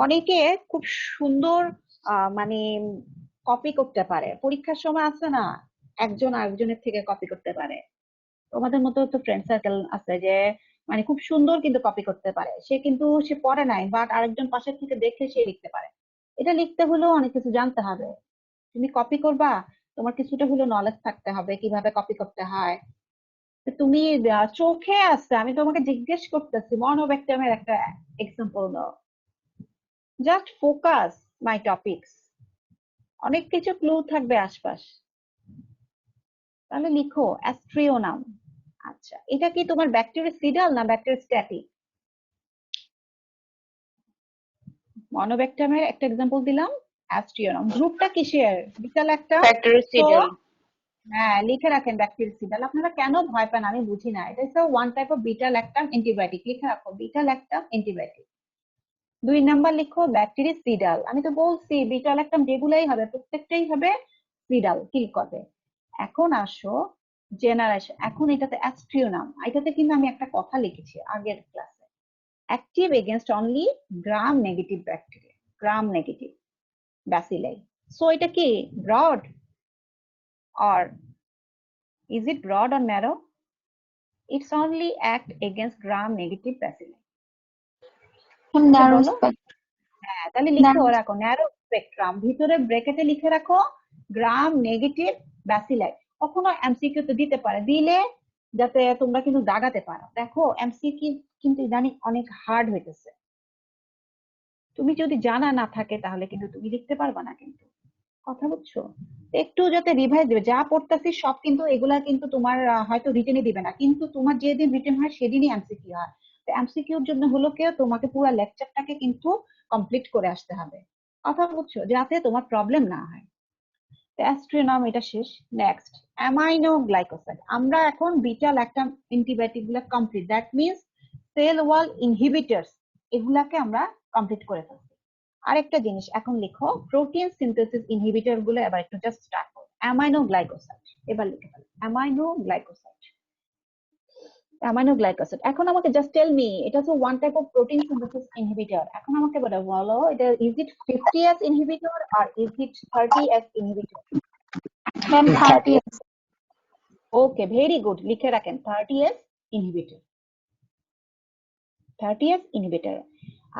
অনেকে খুব সুন্দর মানে কপি করতে পারে। পরীক্ষার সময় আছে না, একজন আরেকজনের থেকে কপি করতে পারে। তোমাদের মতো তো ফ্রেন্ড সার্কেল আছে যে মানে খুব সুন্দর কিন্তু কপি করতে পারে। সে কিন্তু সে পড়ে নাই, বাট আরেকজন পাশের থেকে দেখে সে লিখতে পারে। এটা লিখতে হলেও অনেক কিছু জানতে হবে। তুমি কপি করবা, তোমার কিছুটা হলেও নলেজ থাকতে হবে কিভাবে কপি করতে হয়। তো তুমি চোখে আছে, আমি তোমাকে জিজ্ঞেস করতেছি মনোব্যাকটামের একটা এক্সাম্পল দাও। জাস্ট ফোকাস মাই টপিকস, অনেক কিছু ক্লু থাকবে আশপাশ। তাহলে লিখো অ্যাস্ট্রিওনাম। আচ্ছা, এটা কি তোমার ব্যাকটেরিয়াসিডাল না ব্যাকটেরিওস্ট্যাটিক? মনোব্যাকটামের একটা এক্সাম্পল দিলাম, অ্যাস্ট্রিওনাম। গ্রুপটা কিসের? Beta lactam. তো Bactericidal. হ্যাঁ, লিখে রাখেন ব্যাকটেরিয়াসিডাল। আপনারা কেন ভয় পান আমি বুঝি না। এটা হচ্ছে one type of beta lactam antibiotic. লিখে রাখো বিটা ল্যাকটাম অ্যান্টিবায়োটিক। 2 নাম্বার লিখো ব্যাকটেরিয়াসিডাল। আমি তো বলছি বিটা ল্যাকটাম যেগুলাই হবে প্রত্যেকটাই হবে সিডাল, কিল করবে। এখন আসো জেনারেশন। এখন এটাতে অ্যাস্ট্রিওনাম, এটাতে কিন্তু আমি একটা কথা লিখেছি আগের ক্লাসে, অ্যাক্টিভ এগেইনস্ট অনলি গ্রাম negative bacteria, gram negative bacilli. So এটা কি broad or is it broad or narrow? It's only act against gram negative bacilli. আচ্ছা Narrow বলো। spectrum. হ্যাঁ, তাহলে লিখে Narrow. রাখো ন্যারো স্পেকট্রাম, ভিতরে ব্র্যাকেটে লিখে রাখো গ্রাম নেগেটিভ ব্যাসিলাই। কখনো এমসিকিউ তো দিতে পারে, দিলে যাতে তোমরা কিন্তু দাগাতে পারো। দেখো এমসিকিউ কিন্তু জানি অনেক হার্ড হইতেছে, তুমি যদি জানা না থাকে তাহলে কিন্তু তুমি লিখতে পারবা না। কিন্তু কথা বুঝছো? একটু যাতে রিভাইজ দিবে, যা পড়তেছি সব কিন্তু এগুলা কিন্তু তোমার হয়তো রিটেনে দিবে না, কিন্তু তোমার যেদিন রিটেন হয় সেদিনই এমসিকিউ হয়। তো এমসিকিউর জন্য হলো কেউ তোমাকে পুরো লেকচারটাকে কিন্তু কমপ্লিট করে আসতে হবে। কথা বুঝছো, যাতে তোমার প্রবলেম না হয়। অ্যাস্ট্রিওনাম এটা শেষ। Next amino glycoside. আমরা এখন বিটা ল্যাকটাম অ্যান্টিবায়োটিক গুলা complete, that means cell wall inhibitors এগুলাকে আমরা কমপ্লিট করে ফেলছি। আরেকটা জিনিস এখন লিখো প্রোটিন সিনথেসিস ইনহিবিটর গুলো এবার একটু জাস্ট স্টার্ট করো। অ্যামাইনো গ্লাইকোসাইড এবার লিখে ফেলো, অ্যামাইনো গ্লাইকোসাইড। অ্যামাইনো গ্লাইকোসাইড, এখন আমাকে জাস্ট টেল মি, এটা তো one type of protein synthesis inhibitor. এখন আমাকে বলো এটা ইজ ইট 50s ইনহিবিটর আর is it 30s inhibitor? Ma'am, 30. Okay, very good, লিখে রাখেন 30s ইনহিবিটর, 30s ইনহিবিটর।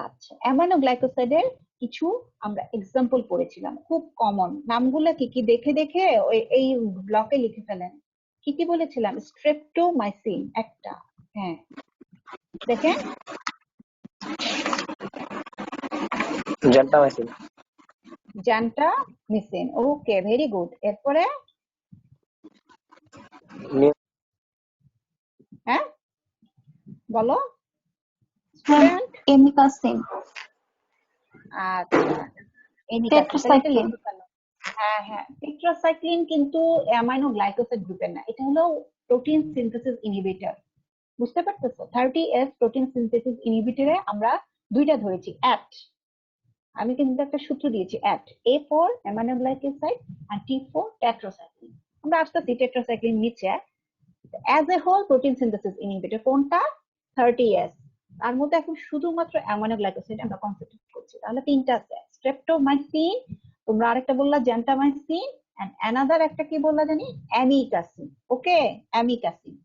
আচ্ছা, অ্যামাইনো গ্লাইকোসাইডের কিছু আমরা এক্সাম্পল পড়েছিলাম, খুব কমন। নামগুলো কি কি দেখে দেখে এই ব্লকে লিখে ফেলেন। কি কি বলেছিলাম? স্ট্রেপ্টোমাইসিন একটা, হ্যাঁ দেখেন, Gentamicin. জ্যান্টামিসিন। ওকে, ভেরি গুড। এরপরে হ্যাঁ বলো স্টুডেন্ট। Amikacin. আচ্ছা, এমিকাসিন, তাহলে এটা Tetracycline. লিখে ফেলো। হ্যাঁ হ্যাঁ, টেট্রাসাইক্লিন কিন্তু অ্যামাইনো গ্লাইকোসাইড গ্রুপের না, এটা হলো প্রোটিন সিনথেসিস ইনহিবিটর। বুঝতে পারতেছো? 30s প্রোটিন সিনথেসিস ইনহিবিটরে আমরা দুইটা ধরেছি অ্যাট, আমি কিন্তু একটা সূত্র দিয়েছি at, A for aminoglycoside আর T ফর টেট্রাসাইক্লিন। আমরা আসতেছি টেট্রাসাইক্লিন নিচে। As a whole protein synthesis inhibitor কোনটা? 30s। তার মধ্যে এখন শুধুমাত্র অ্যামাইনো গ্লাইকোসাইড আমরা কনসেন্ট্রেট করছি। তাহলে তিনটা আছে, স্ট্রেপ্টোমাইসিন, তোমরা আরেকটা বললা জ্যান্টামাইসিন, এন্ড অ্যানাদার একটা কি বললা জানি, অ্যামিকাসিন। ওকে, অ্যামিকাসিন।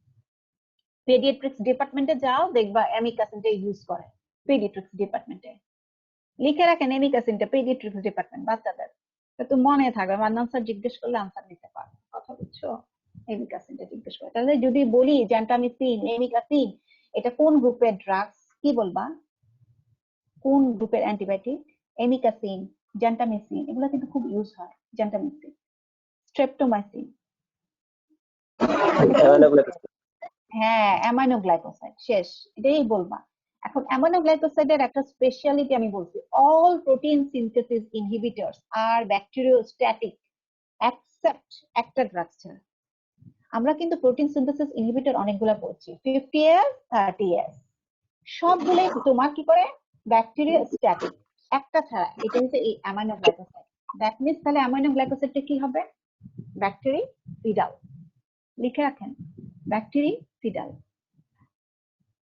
পেডিয়াট্রিক্স ডিপার্টমেন্টে যাও, দেখবা অ্যামিকাসিনটা ইউজ করে পেডিয়াট্রিক্স ডিপার্টমেন্টে। লিখে রাখেন অ্যামিকাসিনটা পেডিয়াট্রিক্স ডিপার্টমেন্ট, বাচ্চাদের তো মনে থাকবে। মান্নান স্যার জিজ্ঞেস করলে আনসার দিতে পারবে। কথা বুঝছো? এমিক অ্যাসিডটা জিজ্ঞেস করে। তাহলে যদি বলি জেন্টামিসিন, এমিক অ্যাসিড, এটা কোন গ্রুপের ড্রাগস কি বলবা? কোন গ্রুপের অ্যান্টিবায়োটিক? এমিক অ্যাসিড, জেন্টামিসিন, এগুলো কিন্তু খুব ইউজ হয়। জেন্টামিসিন, স্ট্রেপ্টোমাইসিন, হ্যাঁ অ্যামাইনোগ্লাইকোসাইড, শেষ, এটাই বলবা। এখন অ্যামাইনোগ্লাইকোসাইডের একটা স্পেশালিটি আমি বলছি, অল প্রোটিন সিনথেসিস ইনহিবিটরস আর ব্যাকটেরিওস্ট্যাটিক এক্সেপ্ট একটা ড্রাগ ছাড়া। আমরা কিন্তু প্রোটিন সিনথেসিস ইনহিবিটর অনেকগুলো পড়ছি, 50S 30S, সবগুলোই তোমার কি করে ব্যাকটেরিওস্ট্যাটিক, একটা ছাড়া, এটা হচ্ছে এই অ্যামাইনোগ্লাইকোসাইড। দ্যাট মিন্স তাহলে অ্যামাইনোগ্লাইকোসাইডটা কি হবে? ব্যাকটেরিসিডাল, লিখে রাখেন, ব্যাকটেরিসিডাল,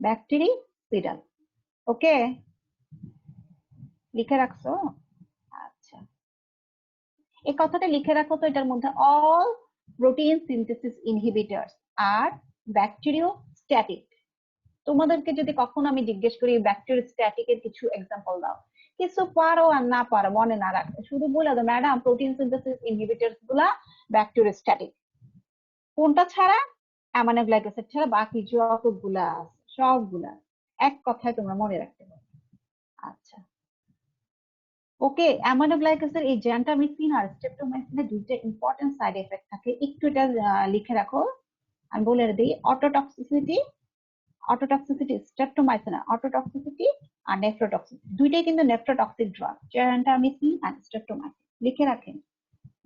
ব্যাকটেরিসিডাল। ওকে, লিখে রাখছো? আচ্ছা, এই কথাটা লিখে রাখো তো, এটার মধ্যে অল প্রোটিন সিনথেসিস ইনহিবিটরস আর ব্যাকটেরিওস্ট্যাটিক। তোমাদেরকে যদি কখনো আমি জিজ্ঞেস করি ব্যাকটেরিওস্ট্যাটিক এর কিছু এক্সাম্পল দাও, কিছু পারো আর না পারো মনে না রাখতে, শুধু বলে দাও ম্যাডাম প্রোটিন সিনথেসিস ইনহিবিটরস গুলা ব্যাকটেরিওস্ট্যাটিক, কোনটা ছাড়া? অ্যামাইনোগ্লাইকোসাইড ছাড়া বাকি যতগুলা আছে সবগুলা। এক কথায় তোমরা মনে রাখতে পারো। আচ্ছা, ওকে, অ্যামাইনোগ্লাইকোসাইড এই জেন্টামিসিন আর স্ট্রেপ্টোমাইসিনের দুইটা ইম্পর্টেন্ট সাইড এফেক্ট থাকে, একটু এটা লিখে রাখো, আমি বলে দিই। অটোটক্সিসিটি স্ট্রেপ্টোমাইসিন, অটোটক্সিসিটি আর নেফ্রোটক্সিসিটি, দুইটাই কিন্তু nephrotoxic drug, gentamicin and streptomycin, লিখে রাখেন,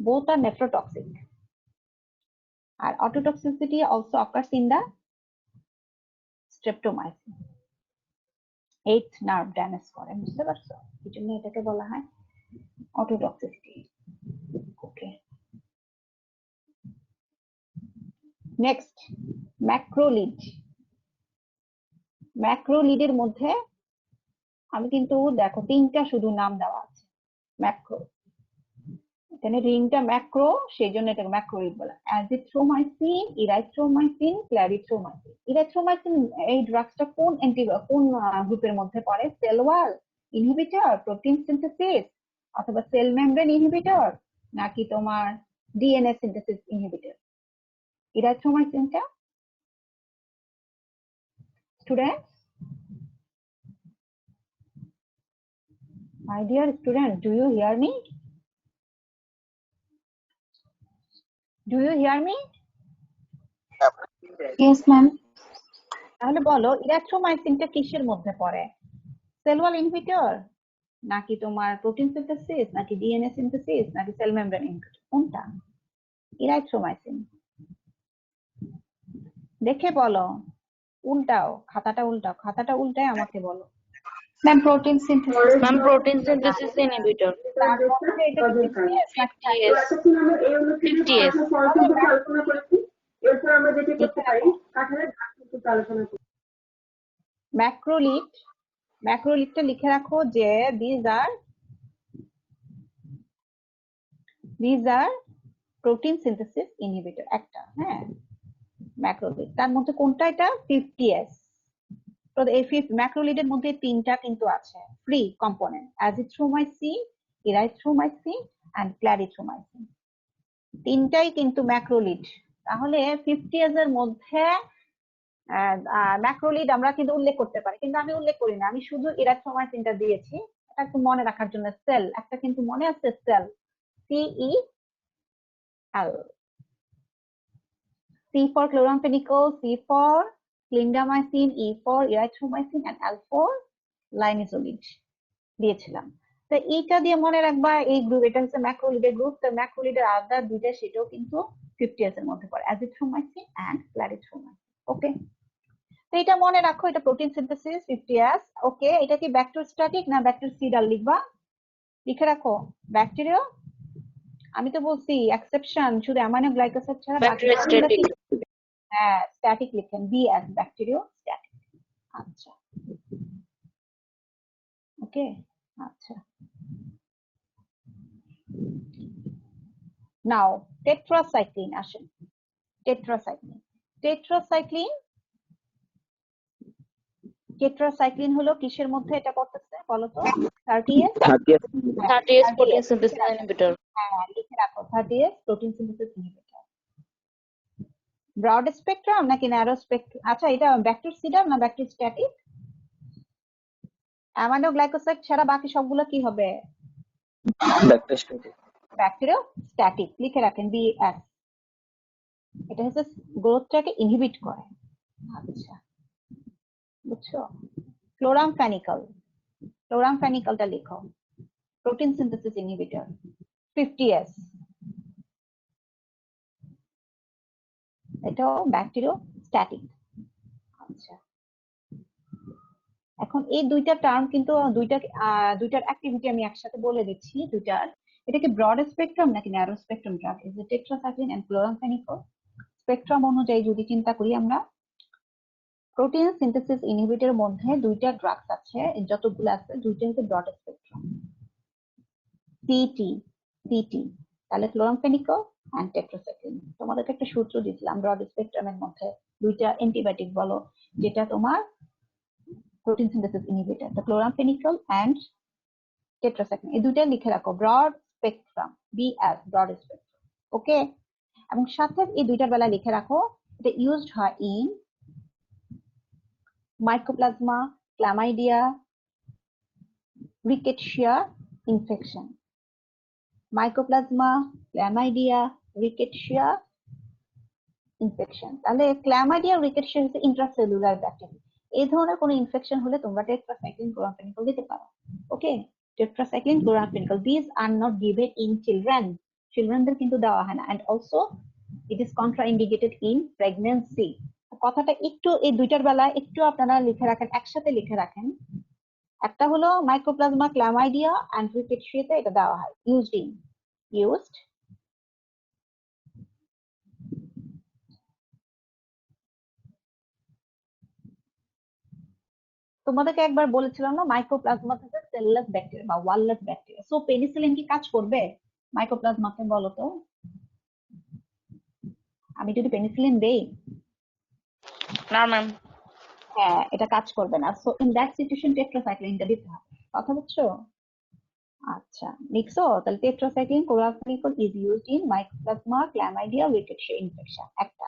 বোথ আর নেফ্রোটক্সিক। আর ototoxicity also occurs in the streptomycin, 8th nerve damage করে, বুঝতে পারছো? এই জন্য এটাকে বলা হয় অটোটক্সিসিটি। ওকে, নেক্সট ম্যাক্রোলিড। ম্যাক্রোলিডের মধ্যে আমি কিন্তু দেখো তিনটা শুধু নাম দেওয়া আছে ম্যাক্রো, এখানে রিংটা ম্যাক্রো, সেই জন্য এটাকে ম্যাক্রোলিড বলা। Azithromycin, erythromycin, clarithromycin. ইরাইথ্রোমাইসিন এই ড্রাগসটা কোন কোন গ্রুপের মধ্যে পড়ে? Cell wall inhibitor, protein synthesis, অথবা সেল মেমব্রেন ইনহিবিটর, নাকি তোমার ডিএনএ সিনথেসিস ইনহিবিটর? ইরাইথ্রোমাইসিনটা student, my dear student, do you hear me? Do you hear me? Yes, ma'am. তাহলে বলো ইরাথ্রোমাইসিনটা কিসের মধ্যে পড়ে? সেল ওয়াল ইনহিবিটর, নাকি তোমার প্রোটিন সিনথেসিস, নাকি ডিএনএ সিনথেসিস, নাকি সেল মেমব্রেন ইনহিবিটর? কোনটা? ইরাথ্রোমাইসিন। দেখে বলো, উল্টাও খাতাটা, উল্টাও খাতাটা, উল্টায় আমাকে বলো। Ma'am, protein synthesis. Ma'am, protein synthesis inhibitor. তার মধ্যে এটা কি 50S নাকি 50S. 50S. ম্যাক্রোলিড, ম্যাক্রোলিডটা লিখে রাখো যে these are protein synthesis inhibitor, একটা, হ্যাঁ ম্যাক্রোলিড। তার মধ্যে কোনটা এটা? 50S। তো এই ম্যাক্রোলিডের মধ্যে তিনটা কিন্তু আছে free component, azithromycin, erythromycin and clarithromycin, তিনটাই কিন্তু ম্যাক্রোলিড। তাহলে 50S এর মধ্যে ম্যাক্রোলিড আমরা কিন্তু উল্লেখ করতে পারি, কিন্তু আমি উল্লেখ করি না, আমি শুধু ইরাথ্রোমাইসিনটা দিয়েছি, এটা একটু মনে রাখার জন্য। সেল একটা কিন্তু মনে আছে, sell, CEL, C for chloramphenicol, C for clindamycin, E for erythromycin and L for linezolid দিয়েছিলাম। তো এইটা দিয়ে মনে রাখবা, এই গ্রুপ, এটা হচ্ছে ম্যাক্রোলিডের গ্রুপ। তো ম্যাক্রোলিডের আলাদা দুইটা, সেটাও কিন্তু 50S এর মধ্যে পড়ে, অ্যাজিথ্রোমাইসিন এন্ড ক্ল্যারিথ্রোমাইসিন। ওকে, তো এটা মনে রাখো, এটা প্রোটিন সিনথেসিস 50S। ওকে, এটা কি ব্যাকটেরিওস্ট্যাটিক না ব্যাকটেরিওসিডাল লিখবা? লিখে রাখো ব্যাকটেরিও, আমি তো বলছি এক্সেপশন শুধু অ্যামাইনো গ্লাইকোসাইড ছাড়া বাকি Bacteriostatic. হ্যাঁ স্ট্যাটিক লিখেন, BS ব্যাকটেরিওস্ট্যাটিক। আচ্ছা, ওকে, আচ্ছা। নাও টেট্রাসাইক্লিন আসেন, টেট্রাসাইক্লিন। টেট্রাসাইক্লিন, টেট্রাসাইক্লিন হলো কিসের মধ্যে এটা পড়তেছে বলো তো? 30S। 30S protein synthesis inhibitor. হ্যাঁ লিখে রাখো, 30S protein synthesis inhibitor. Broad spectrum নাকি ন্যারো স্পেকট্রাম? আচ্ছা, এটা ব্যাকটেরিওসিডার না ব্যাকটেরিওস্ট্যাটিক? অ্যামাইনো গ্লাইকোসাইড ছাড়া বাকি সবগুলো কি হবে? ব্যাকটেরিয়া। ব্যাকটেরিওস্ট্যাটিক। লিখে রাখেন BS। এটা হচ্ছে গ্রোথটাকে ইনহিবিট করে। আচ্ছা, বুঝছো? ক্লোরামফেনিকলটা লিখো, প্রোটিন সিনথেসিস ইনহিবিটর 50S। এটাও ব্যাকটেরিওস্ট্যাটিক। আচ্ছা, এখন এই দুইটা টার্ম কিন্তু দুইটার অ্যাক্টিভিটি আমি একসাথে বলে দিচ্ছি। দুইটার, এটা কি ব্রড স্পেকট্রাম নাকি narrow spectrum drug? Is it tetracycline and chloramphenicol. Spectrum অনুযায়ী যদি চিন্তা করি আমরা, প্রোটিন সিনথেসিস ইনহিবিটরের মধ্যে দুইটা ড্রাগস আছে, যতগুলো আছে দুইটা হচ্ছে ব্রড স্পেকট্রাম, সিটি। তাহলে ক্লোরামফেনিকল এন্ড টেট্রাসাইক্লিন। তোমাদেরকে একটা সূত্র দিয়েছিলাম, ব্রড স্পেকট্রামের মধ্যে দুইটা অ্যান্টিবায়োটিক বলো যেটা তোমার প্রোটিন সিনথেসিস ইনহিবিটর, তো ক্লোরামফেনিকল এন্ড টেট্রাসাইক্লিন, এই দুইটা লিখে রাখো, broad spectrum, BS, broad spectrum. Okay, এবং সাথে এই দুইটার বেলা লিখে রাখো এটা ইউজড হয় in mycoplasma, chlamydia, rickettsia infection. Mycoplasma, chlamydia, rickettsia infection. তাহলে ক্লামাইডিয়া, রিকেটশিয়া হচ্ছে ইন্ট্রাসেলুলার ব্যাকটেরিয়া। এই ধরনের কোনো ইনফেকশন হলে তোমরা টেট্রাসাইক্লিন, ক্লোরামফেনিকল দিতে পারো। Okay, tetracycline, chloramphenicol, this are not given in children. চিলড্রেনদের কিন্তু দেওয়া হয় না। And also it is contraindicated in pregnancy. কথাটা একটু এই দুইটার বেলায় একটু আপনারা লিখে রাখেন, একসাথে লিখে রাখেন। একটা হলো মাইক্রোপ্লাজমা, ক্লামাইডিয়া এন্ড রিকেটশিয়াতে এটা দেওয়া হয়, ইউজড। তোমাদেরকে একবার বলেছিলাম না, মাইক্রোপ্লাজমা থেকে সেললেস ব্যাকটেরিয়া বা ওয়াললেস ব্যাকটেরিয়া। সো পেনিসিলিন কি কাজ করবে মাইক্রোপ্লাজমাতে, বলো তো? আমি যদি পেনিসিলিন দেই, না ম্যাম। হ্যাঁ, এটা কাজ করবে না। সো ইন দ্যাট সিচুয়েশন টেট্রাসাইক্লিনটা দিতে হবে। কথা বুঝছো? আচ্ছা, লিখছো? তাহলে tetracycline, chloramphenicol is used in mycoplasma, chlamydia, rickettsia infection. একটা।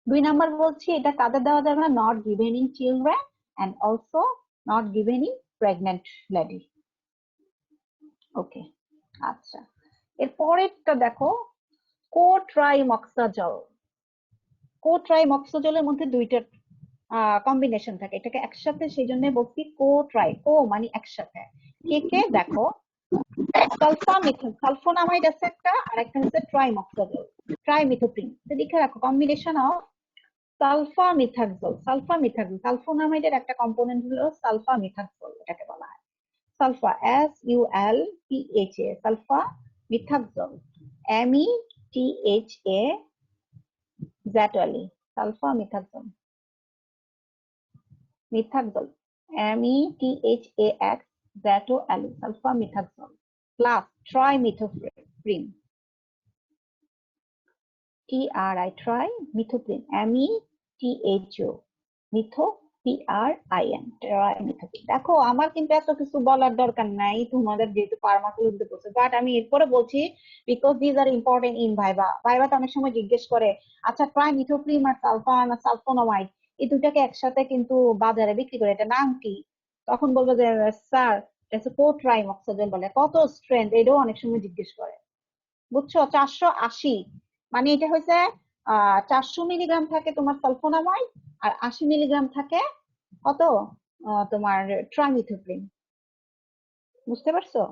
2 নাম্বার বলছি এটা কাদের দেওয়া যাবে না, not given in children and also not given in pregnant lady. Okay, আচ্ছা, এর পরেরটা দেখো, কোট্রাইমক্সাজল। কোট্রাইমক্সাজলের মধ্যে দুইটা কম্বিনেশন থাকে, এটাকে একসাথে সেই জন্য বলছি কো মানে একসাথে। কে দেখো, সালফোনামাইড আছে একটা, আর একটা হচ্ছে ট্রাইমক্সাজল, ট্রাইমিথোপ্রিন। লিখে রাখো, কম্বিনেশন অফ সালফামিথাক্সল। সালফোনামাইডের একটা কম্পোনেন্ট হলো সালফামিথাক্সল, এটাকে বলা হয় সালফা, SULPHA, সালফামিথাক্সল, METHA জ্যাটলি, সালফামিথাক্সল, METHAX জ্যাটলি, sulfamethoxazole plus trimethoprim, trimethoprim, METHO, PRIN, trimethoprim. দেখো, আমার কিন্তু এত কিছু বলার দরকার নাই, তোমাদের যেহেতু ফার্মাকোলজিতে পড়ছে, বাট আমি এরপরে বলছি because these are important in ভাইভাতে অনেক সময় জিজ্ঞেস করে, আচ্ছা ট্রাইমিথোপ্রিন আর সালফোনামাইড এই দুটাকে একসাথে কিন্তু বাজারে বিক্রি করে, এটা নাম কি? তখন বলবো যে স্যার এটা কোট্রাইমক্সাজল বলে, কত স্ট্রেংথ, এটাও অনেক সময় জিজ্ঞেস করে। বুঝছো? 480, মানে এটা হচ্ছে 400 মিলিগ্রাম থাকে তোমার সালফোনামাইড, আর 80 মিলিগ্রাম থাকে কত তোমার ট্রাইমিথোপ্রিন। বুঝতে পারছো?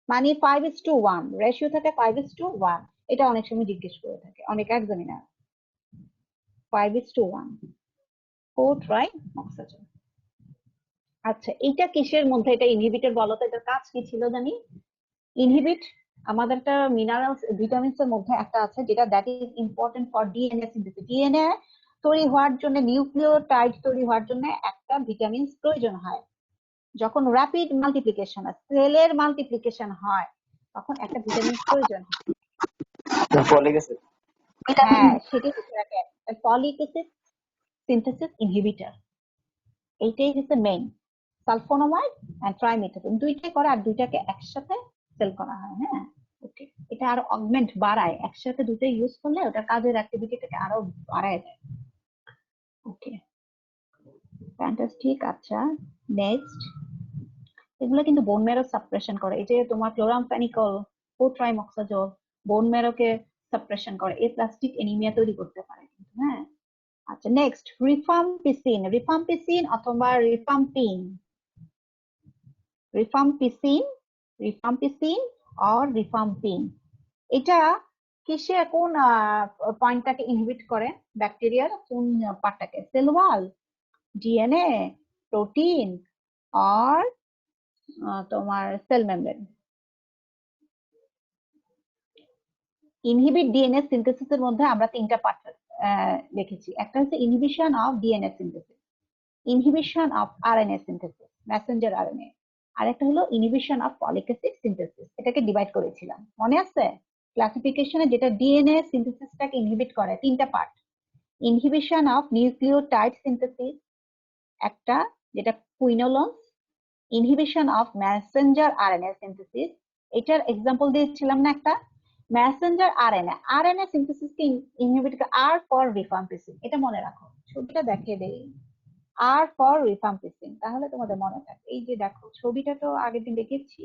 মানে 5:1 রেশিও থাকে, 5:1। এটা অনেক সময় জিজ্ঞেস করে থাকে অনেক এক্সামিনার, 5:1 কোট্রাইমক্সাজল। আচ্ছা, এইটা কিসের মধ্যে, এটা ইনহিবিটর বলো তো, এটার কাজ কি ছিল জানি? ইনহিবিট আমাদের একটা মিনারেলস, ভিটামিনস এর মধ্যে একটা আছে যেটা that is important for DNA synthesis. DNA তৈরি হওয়ার জন্য, নিউক্লিওটাইড তৈরি হওয়ার জন্য একটা ভিটামিনস প্রয়োজন হয়। যখন র্যাপিড মাল্টিপ্লিকেশন হয়, সেলের মাল্টিপ্লিকেশন হয়, তখন একটা ভিটামিন প্রয়োজন হয়। Folic acid. হ্যাঁ, সেটাই ফলিক অ্যাসিড সিনথেসিস ইনহিবিটর, এইটাই হচ্ছে মেইন। সালফোনামাইড এন্ড ট্রাইমিথোপ্রিন দুইটাই করে, আর দুইটাকে একসাথে সেল করা হয়। হ্যাঁ, ওকে, এটা আরো অগমেন্ট বাড়ায়, একসাথে দুটো ইউজ করলে ওটার কাজের অ্যাক্টিভিটিটাকে আরো বাড়ায় দেয়। ওকে, ফ্যান্টাস্টিক। আচ্ছা, নেক্সট, এগুলো কিন্তু বোন ম্যারো সাপ্রেশন করে। এই যে তোমার ক্লোরামফেনিকল, কোট্রাইমক্সাজোল বোন ম্যারোকে সাপ্রেশন করে, এই প্লাস্টিক এনিমিয়া তৈরি করতে পারে কিন্তু, হ্যাঁ। আচ্ছা, নেক্সট, রিফাম্পিসিন। রিফাম্পিসিন অথবা rifampin, rifampicin, rifampicin or rifampin, এটা কিসে, কোন পয়েন্টটাকে ইনহিবিট করে? ব্যাকটেরিয়ার কোন পার্টটাকে? সেল ওয়াল, ডিএনএ, প্রোটিন আর তোমার সেল মেমব্রেন। ইনহিবিট ডিএনএ সিনথেসিসের মধ্যে আমরা তিনটা পার্ট দেখেছি। একটা হচ্ছে inhibition of DNA synthesis, inhibition of RNA synthesis, messenger RNA, আর একটা হলো inhibition of folic acid synthesis. এটাকে ডিভাইড করেছিলাম, মনে আছে? ক্লাসিফিকেশনে যেটা ডিএনএ সিনথেসিসটাকে ইনহিবিট করে, তিনটা part. Inhibition of nucleotide synthesis একটা, যেটা quinolones. Inhibition of messenger RNA synthesis, এটার এক্সাম্পল দিয়েছিলাম না একটা, মেসেঞ্জার আরএনএ, আরএনএ সিনথেসিসকে ইনহিবিট করে। আর ফর রিফাম্পিসিন, এটা মনে রাখো, ছবিটা দেখিয়ে দেই। আর ফর রিফাম্পিসিন, তাহলে তোমাদের মনে থাকে। এই যে দেখো, ছবিটা তো আগের দিন দেখেছি।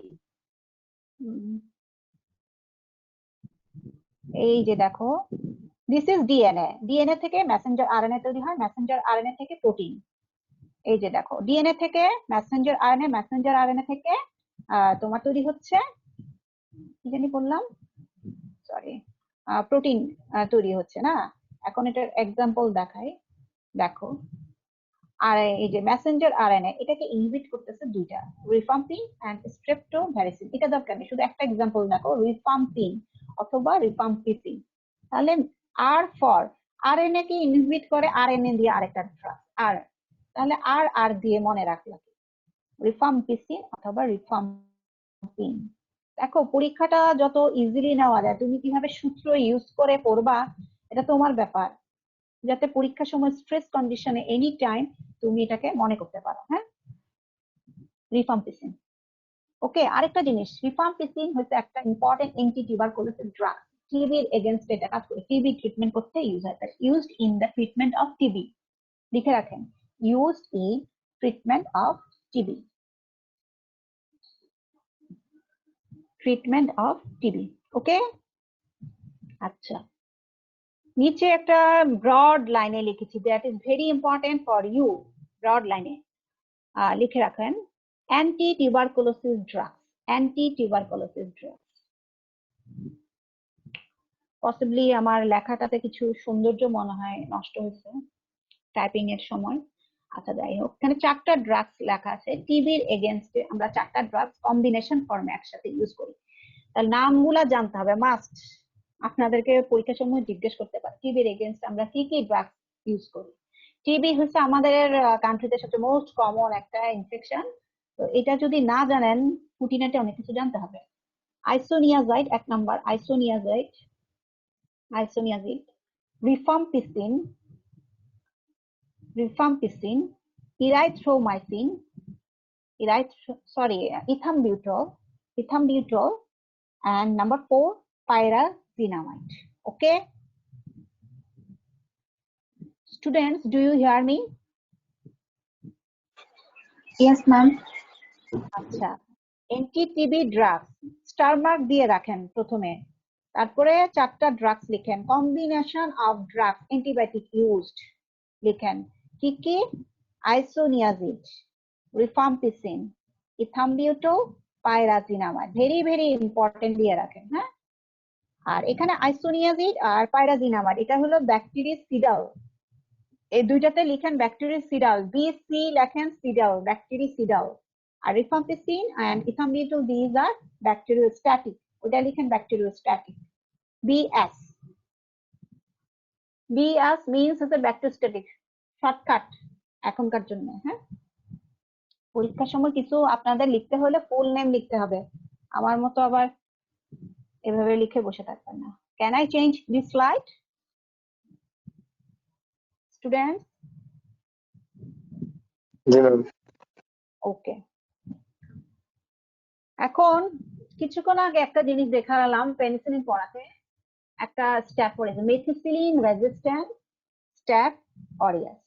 এই যে দেখো, দিস ইজ ডিএনএ। ডিএনএ থেকে মেসেঞ্জার আরএনএ তৈরি হয়, মেসেঞ্জার আরএনএ থেকে প্রোটিন। এই যে দেখো, ডিএনএ থেকে মেসেঞ্জার আরএনএ, মেসেঞ্জার আরএনএ থেকে তোমার তৈরি হচ্ছে, কি জানি বললাম, সরি, প্রোটিন তৈরি হচ্ছে না। এখন এটার এক্সাম্পল দেখাই, দেখো। আর এই যে মেসেঞ্জার আরএনএ, এটাকে ইনহিবিট করতেছে দুইটা, রিফাম্পিন এন্ড স্ট্রেপ্টোভ্যারিসিন। এটা দরকার নেই, শুধু একটা এক্সাম্পল দেখো, রিফাম্পিন অথবা রিফাম্পিসিন। তাহলে আর ফর, আরএনএ কে ইনহিবিট করে আরএনএ দিয়ে আরেকটা ড্রাগ, আর তাহলে আর আর দিয়ে মনে রাখলাম, রিফাম্পিসিন অথবা রিফাম্পিন। দেখো, পরীক্ষাটা যত ইজিলি নেওয়া যায়, তুমি কিভাবে সূত্র ইউজ করে পড়বা এটা তোমার ব্যাপার, যাতে পরীক্ষার সময় স্ট্রেস কন্ডিশনে এনি টাইম তুমি এটাকে মনে করতে পারো, হ্যাঁ। রিফাম্পিসিন। ওকে, আরেকটা জিনিস, রিফাম্পিসিন হচ্ছে একটা ইম্পর্টেন্ট অ্যান্টি টিউবারকুলোসিস ড্রাগ। টিবির এগেইনস্ট এটা কাজ করে, টিবি ট্রিটমেন্ট করতে ইউজ হয়। Used in the treatment of TB, লিখে রাখেন, used in treatment of TB, treatment of TB. Okay, আচ্ছা, নিচে একটা ব্রড লাইনে লিখেছি, that is very important for you. Broad লাইনে লিখে রাখেন, anti tuberculosis drugs, anti tuberculosis drugs. Possibly আমার লেখাটাতে কিছু সৌন্দর্য মনে হয় নষ্ট হয়েছে টাইপিং এর সময়। আচ্ছা, যাই হোক, এখানে 4টা ড্রাগস লেখা আছে। টিবির এগেইনস্টে আমরা 4টা ড্রাগস কম্বিনেশন ফর্মে একসাথে ইউজ করি। তাহলে নামগুলা জানতে হবে মাস্ট, আপনাদেরকে পরীক্ষার সময় জিজ্ঞেস করতে পারে টিবির এগেইনস্ট আমরা কি কি ড্রাগস ইউজ করি। টিবি হচ্ছে আমাদের কান্ট্রিতে সবচেয়ে মোস্ট কমন একটা ইনফেকশন। তো এটা যদি না জানেন, খুঁটিনাটি অনেক কিছু জানতে হবে। Isoniazid 1 number, isoniazid, isoniazid, rifampicin, rifampicin, erythromycin, ethambutol, ethambutol, and number 4, pyrazinamide. Okay, students, do you hear me? Yes, ma'am. আচ্ছা, anti TB drugs star mark দিয়ে রাখেন প্রথমে, তারপরে 4টা ড্রাগস লিখেন, combination of drugs antibiotic used লিখেন, কি কি? Isoniazid, rifampicin, ethambutol, pyrazinamide. Very very important দিয়ে রাখেন, হ্যাঁ। আর এখানে আইসোনিয়াজিড আর পাইরাজিনামাইড, এটা হলো ব্যাকটেরিসিডাল। এই দুইটাতে লিখেন ব্যাকটেরিসিডাল, বিসি লেখেন সিডাল, ব্যাকটেরিসিডাল। আর রিফাম্পিসিন এন্ড ইথামবিউটল, দিস আর ব্যাকটেরিওস্ট্যাটিক, ওটা লিখেন ব্যাকটেরিওস্ট্যাটিক। বিএস, বিএস মিন্স হচ্ছে ব্যাকটেরিওস্ট্যাটিক, শর্টকাট এখনকার জন্য, হ্যাঁ। পরীক্ষার সময় কিছু আপনাদের লিখতে হলে ফুল নেম লিখতে হবে, আমার মতো আবার এভাবে লিখে বসে থাকবেন না। Can I change this slide students? জি ম্যাম। ওকে, এখন কিছুক্ষণ আগে একটা জিনিস দেখালাম পেনিসিলিন পড়াতে, একটা স্ট্যাপ পড়েছে, মেথিসিলিন রেজিস্ট্যান্ট স্ট্যাপ অরিয়াস।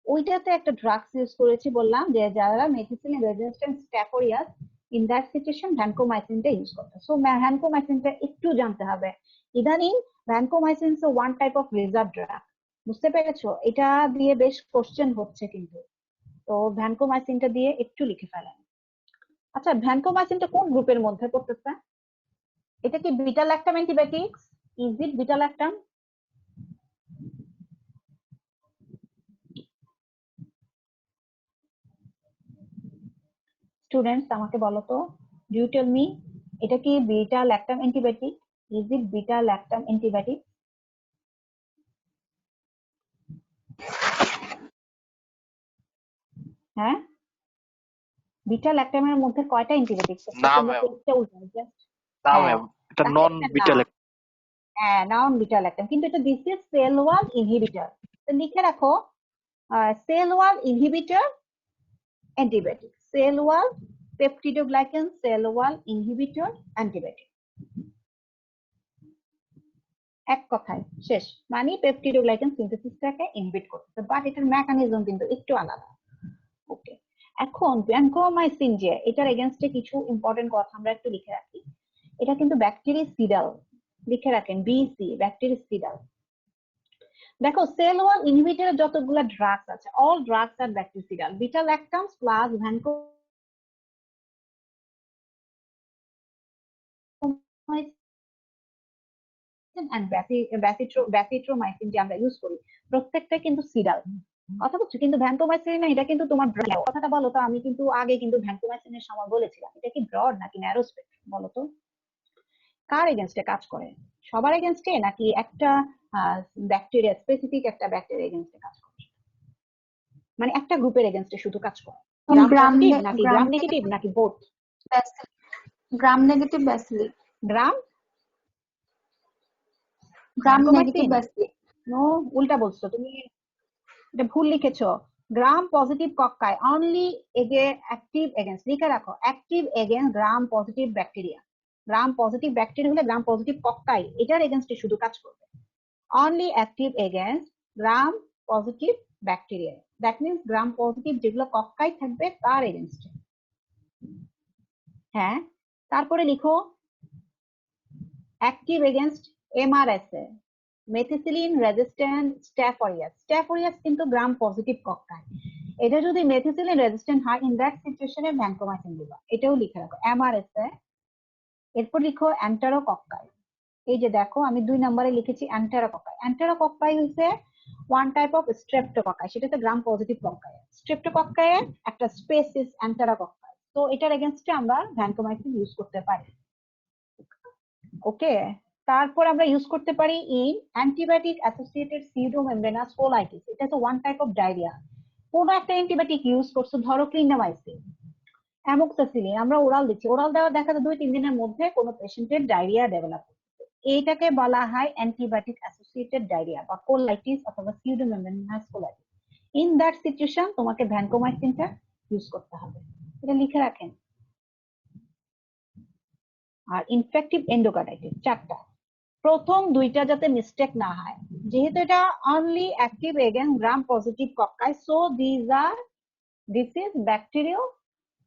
ওইটাতে একটা ড্রাগস ইউজ করেছি, বললাম যে যারা methicillin resistant staph aureus in that situation ভ্যানকোমাইসিনটা ইউজ করতে। সো ভ্যানকোমাইসিনটা একটু জানতে হবে। ইদানিং vancomycin one type of reserve drug, বুঝতে পেরেছো? এটা দিয়ে বেশ কোশ্চেন হচ্ছে কিন্তু, তো ভ্যানকোমাইসিনটা দিয়ে একটু লিখে ফেলেন। আচ্ছা, ভ্যানকোমাইসিনটা কোন গ্রুপের মধ্যে পড়তেছে? এটা কি beta lactam antibiotics? Is it beta lactam? Students আমাকে বলো তো, ডু ইউ টেল মি, এটা কি beta lactam antibiotic? Is it beta lactam antibiotic? হ্যাঁ, বিটা ল্যাকটামের মধ্যে কয়টা অ্যান্টিবায়োটিক আছে? না তোমরা ম্যাম, পেজটা উল্টাও জাস্ট। না হ্যাঁ, ম্যাম, এটা তাহলে নন এটা বিটা না, হ্যাঁ নন বিটা ল্যাকটাম, কিন্তু এটা this is sell wall inhibitor. তো লিখে রাখো, sell wall inhibitor antibiotic, cell wall peptidoglycan sell wall inhibitor antibiotic. এক কথায় শেষ, মানে পেপটিডোগ্লাইকান সিনথেসিসটাকে ইনহিবিট করতেছে, বাট এটার মেকানিজম কিন্তু একটু আলাদা। ওকে, এখন ভ্যানকোমাইসিন যে, এটার এগেইনস্টে কিছু ইম্পর্টেন্ট কথা আমরা একটু লিখে রাখি। এটা কিন্তু ব্যাকটেরিসিডাল, লিখে রাখেন বিসি, ব্যাকটেরিসিডাল। দেখো, সেল ওয়াল ইনহিবিটরের যতগুলো ড্রাগস আছে, all drugs are bactericidal. Beta lactams plus vancomycin and bacitracin যে আমরা ইউজ করি, প্রত্যেকটা কিন্তু সিডাল। কথা বলছো, কিন্তু ভ্যানকোমাইসিন না, এটা কিন্তু তোমার কথাটা বলো তো। আমি কিন্তু আগে কিন্তু ভ্যানকোমাইসিনের সময় বলেছিলাম এটা কি ব্রড নাকি ন্যারো স্পেকট্রাম, বলো তো? কার এগেনস্টে কাজ করে? সবার এগেনস্টে নাকি একটা ব্যাকটেরিয়া, স্পেসিফিক একটা ব্যাকটেরিয়া এগেনস্টে কাজ করে? মানে একটা গ্রুপের এগেনস্টে শুধু কাজ করে? গ্রাম পজিটিভ নাকি গ্রাম নেগেটিভ নাকি both? Gram negative bacilli, gram gram negative vancomycin? Bacilli. No, উল্টা বলছো তুমি, এটা ভুল লিখেছো। গ্রাম পজিটিভ কক্কাই অনলি এগে অ্যাক্টিভ এগেন্স্ট, লিখে রাখো, active against gram positive bacteria. Gram positive bacteria হলে গ্রাম পজিটিভ কক্কাই এটার এগেনস্টে শুধু কাজ করবে। Only active against gram positive bacteria, that means gram positive যেগুলো কক্কাই থাকবে তার এগেনস্টে। হ্যাঁ, তারপরে লিখো active against MRSA, methicillin resistant staph aureus. Staph aureus কিন্তু গ্রাম পজিটিভ কক্কাই, এটা যদি মেথিসিলিন রেজিস্ট্যান্ট হয় ইন দ্যাট সিচুয়েশনে ভ্যানকোমাইসিন দিবা, এটাও লিখে রাখো এমআরএসএ। এরপর লিখো অ্যান্টারোকক্কাই। এই যে দেখো আমি 2 নম্বরে লিখেছি অ্যান্টারোকক্কাই। অ্যান্টারোকক্কাই হচ্ছে ওয়ান টাইপ অফ স্ট্রেপ্টোকক্কাই, সেটা হচ্ছে গ্রাম পজিটিভ কক্কাই। স্ট্রেপ্টোকক্কাইয়ের একটা স্পেসিস অ্যান্টারোকক্কাই, তো এটার এগেইনস্টে আমরা ভ্যানকোমাইসিন ইউজ করতে পারি। ওকে, তারপর আমরা ইউজ করতে পারি in antibiotic associated pseudomembranous colitis. এটা তো ওয়ান টাইপ অফ ডায়রিয়া। কোন একটা অ্যান্টিবায়োটিক ইউজ করছো, ধরো ক্লিন্ডামাইসিন, অ্যামোক্সাসিলিন, আমরা ওরাল দিচ্ছি, ওরাল দেওয়া দেখা যায় 2-3 দিনের মধ্যে কোনো পেশেন্টের ডায়রিয়া ডেভেলপ করছে, এইটাকে বলা হয় অ্যান্টিবায়োটিক অ্যাসোসিয়েটেড ডায়রিয়া বা কোলাইটিস অথবা সিউডোমেমব্রেনাস কোলাইটিস। ইন দ্যাট সিচুয়েশন তোমাকে ভ্যানকোমাইসিনটা ইউজ করতে হবে, এটা লিখে রাখেন। আর ইনফেক্টিভ এন্ডোকার্ডাইটিস 4টা, প্রথম 2টা যাতে মিস্টেক না হয়, যেহেতু এটা only active against gram positive কক্কাই, so this is bacterial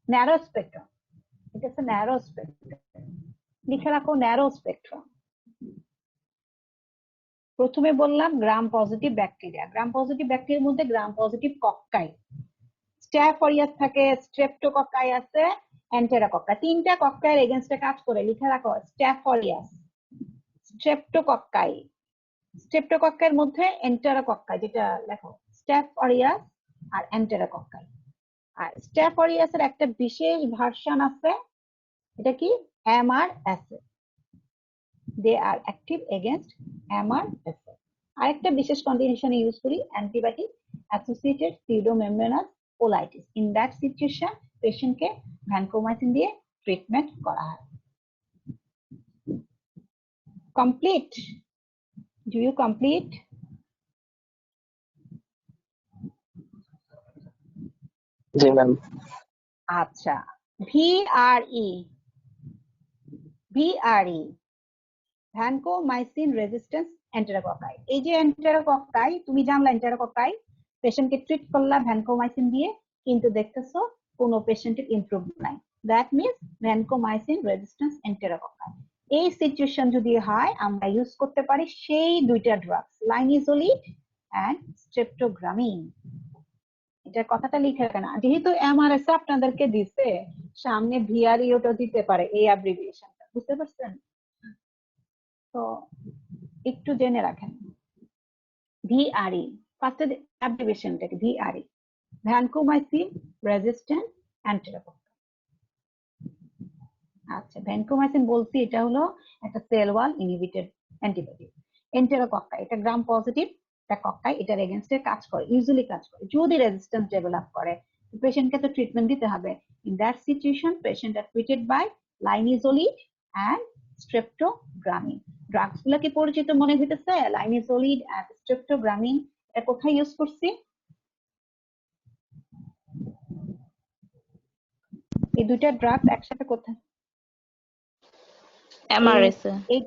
narrow spectrum. এটা হচ্ছে ন্যারো স্পেকট্রাম, লিখে রাখো ন্যারো স্পেকট্রাম। প্রথমে বললাম গ্রাম পজিটিভ ব্যাকটেরিয়া, গ্রাম পজিটিভ ব্যাকটেরিয়ার মধ্যে গ্রাম পজিটিভ কক্কাই, স্ট্যাফ অরিয়াস থাকে, স্ট্রেপ্টোকক্কাই আছে, এন্টেরাকক্কাই। 3টা কক্কাইয়ের এগেইনস্টে কাজ করে, লিখে রাখো স্ট্যাফ অরিয়াস, স্ট্রেপ্টোকক্কাই। স্ট্রেপ্টোকক্কাইয়ের মধ্যে এন্টেরাকক্কাই, যেটা লেখো স্ট্যাফ অরিয়াস আর এন্টেরাকক্কাই। আর স্ট্যাফ অরিয়াসের একটা বিশেষ ভার্সন আছে, এটা কি MRSA, they are active against MRSA. আরেকটা বিশেষ কন্ডিশনে ইউজ করি antibiotic associated pseudomembranous colitis. In that situation পেশেন্টকে ভ্যানকোমাইসিন দিয়ে ট্রিটমেন্ট করা হয়। কমপ্লিট? Do you complete? জি ম্যাম। আচ্ছা, VRE VRE, vancomycin resistance enterococci. এই যে এন্টেরোকক্কাই, তুমি জানলা এন্টেরোকক্কাই, পেশেন্টকে ট্রিট করলা ভ্যানকোমাইসিন দিয়ে, কিন্তু দেখতেছো কোনো পেশেন্টের ইমপ্রুভ নাই। That means vancomycin resistance enterococci. এই সিচুয়েশন যদি হয়, আমরা ইউজ করতে পারি সেই দুইটা ড্রাগস, লাইনিজোলিড এন্ড স্ট্রেপ্টোগ্রামিন। এটা কথাটা লিখে রাখেন, যেহেতু এমআরএস আপনাদেরকে দিছে, সামনে ভিআরই ওটা দিতে পারে, এই অ্যাব্রিভিয়েশনটা, বুঝতে পারছেন? তো একটু জেনে রাখেন। ভিআরই ফার্স্টে অ্যাব্রিভিয়েশনটাকে ভিআরই, ভ্যানকোমাইসিন রেজিস্ট্যান্ট এন্টেরোকক্কাই। আচ্ছা, ভ্যানকোমাইসিন বলতে এটা হলো একটা সেল ওয়াল ইনহিবিটর অ্যান্টিবডি। এন্টেরোকক্কাই এটা গ্রাম পজিটিভ একটা কক্কাই, এটার এগেইনস্টে কাজ করে, ইউজুয়ালি কাজ করে। যদি রেজিস্ট্যান্স ডেভেলপ করে, পেশেন্টকে তো ট্রিটমেন্ট দিতে হবে। In that situation patient are treated by linezolid and streptogramin. Drugs গুলা কি পরিচিত মনে হইতেছে? লাইনিজোলিড এন্ড স্ট্রেপ্টোগ্রামিন, এটা কোথায় ইউজ করছি? এই দুইটা ড্রাগস একসাথে কোথায়? MRS এ। এই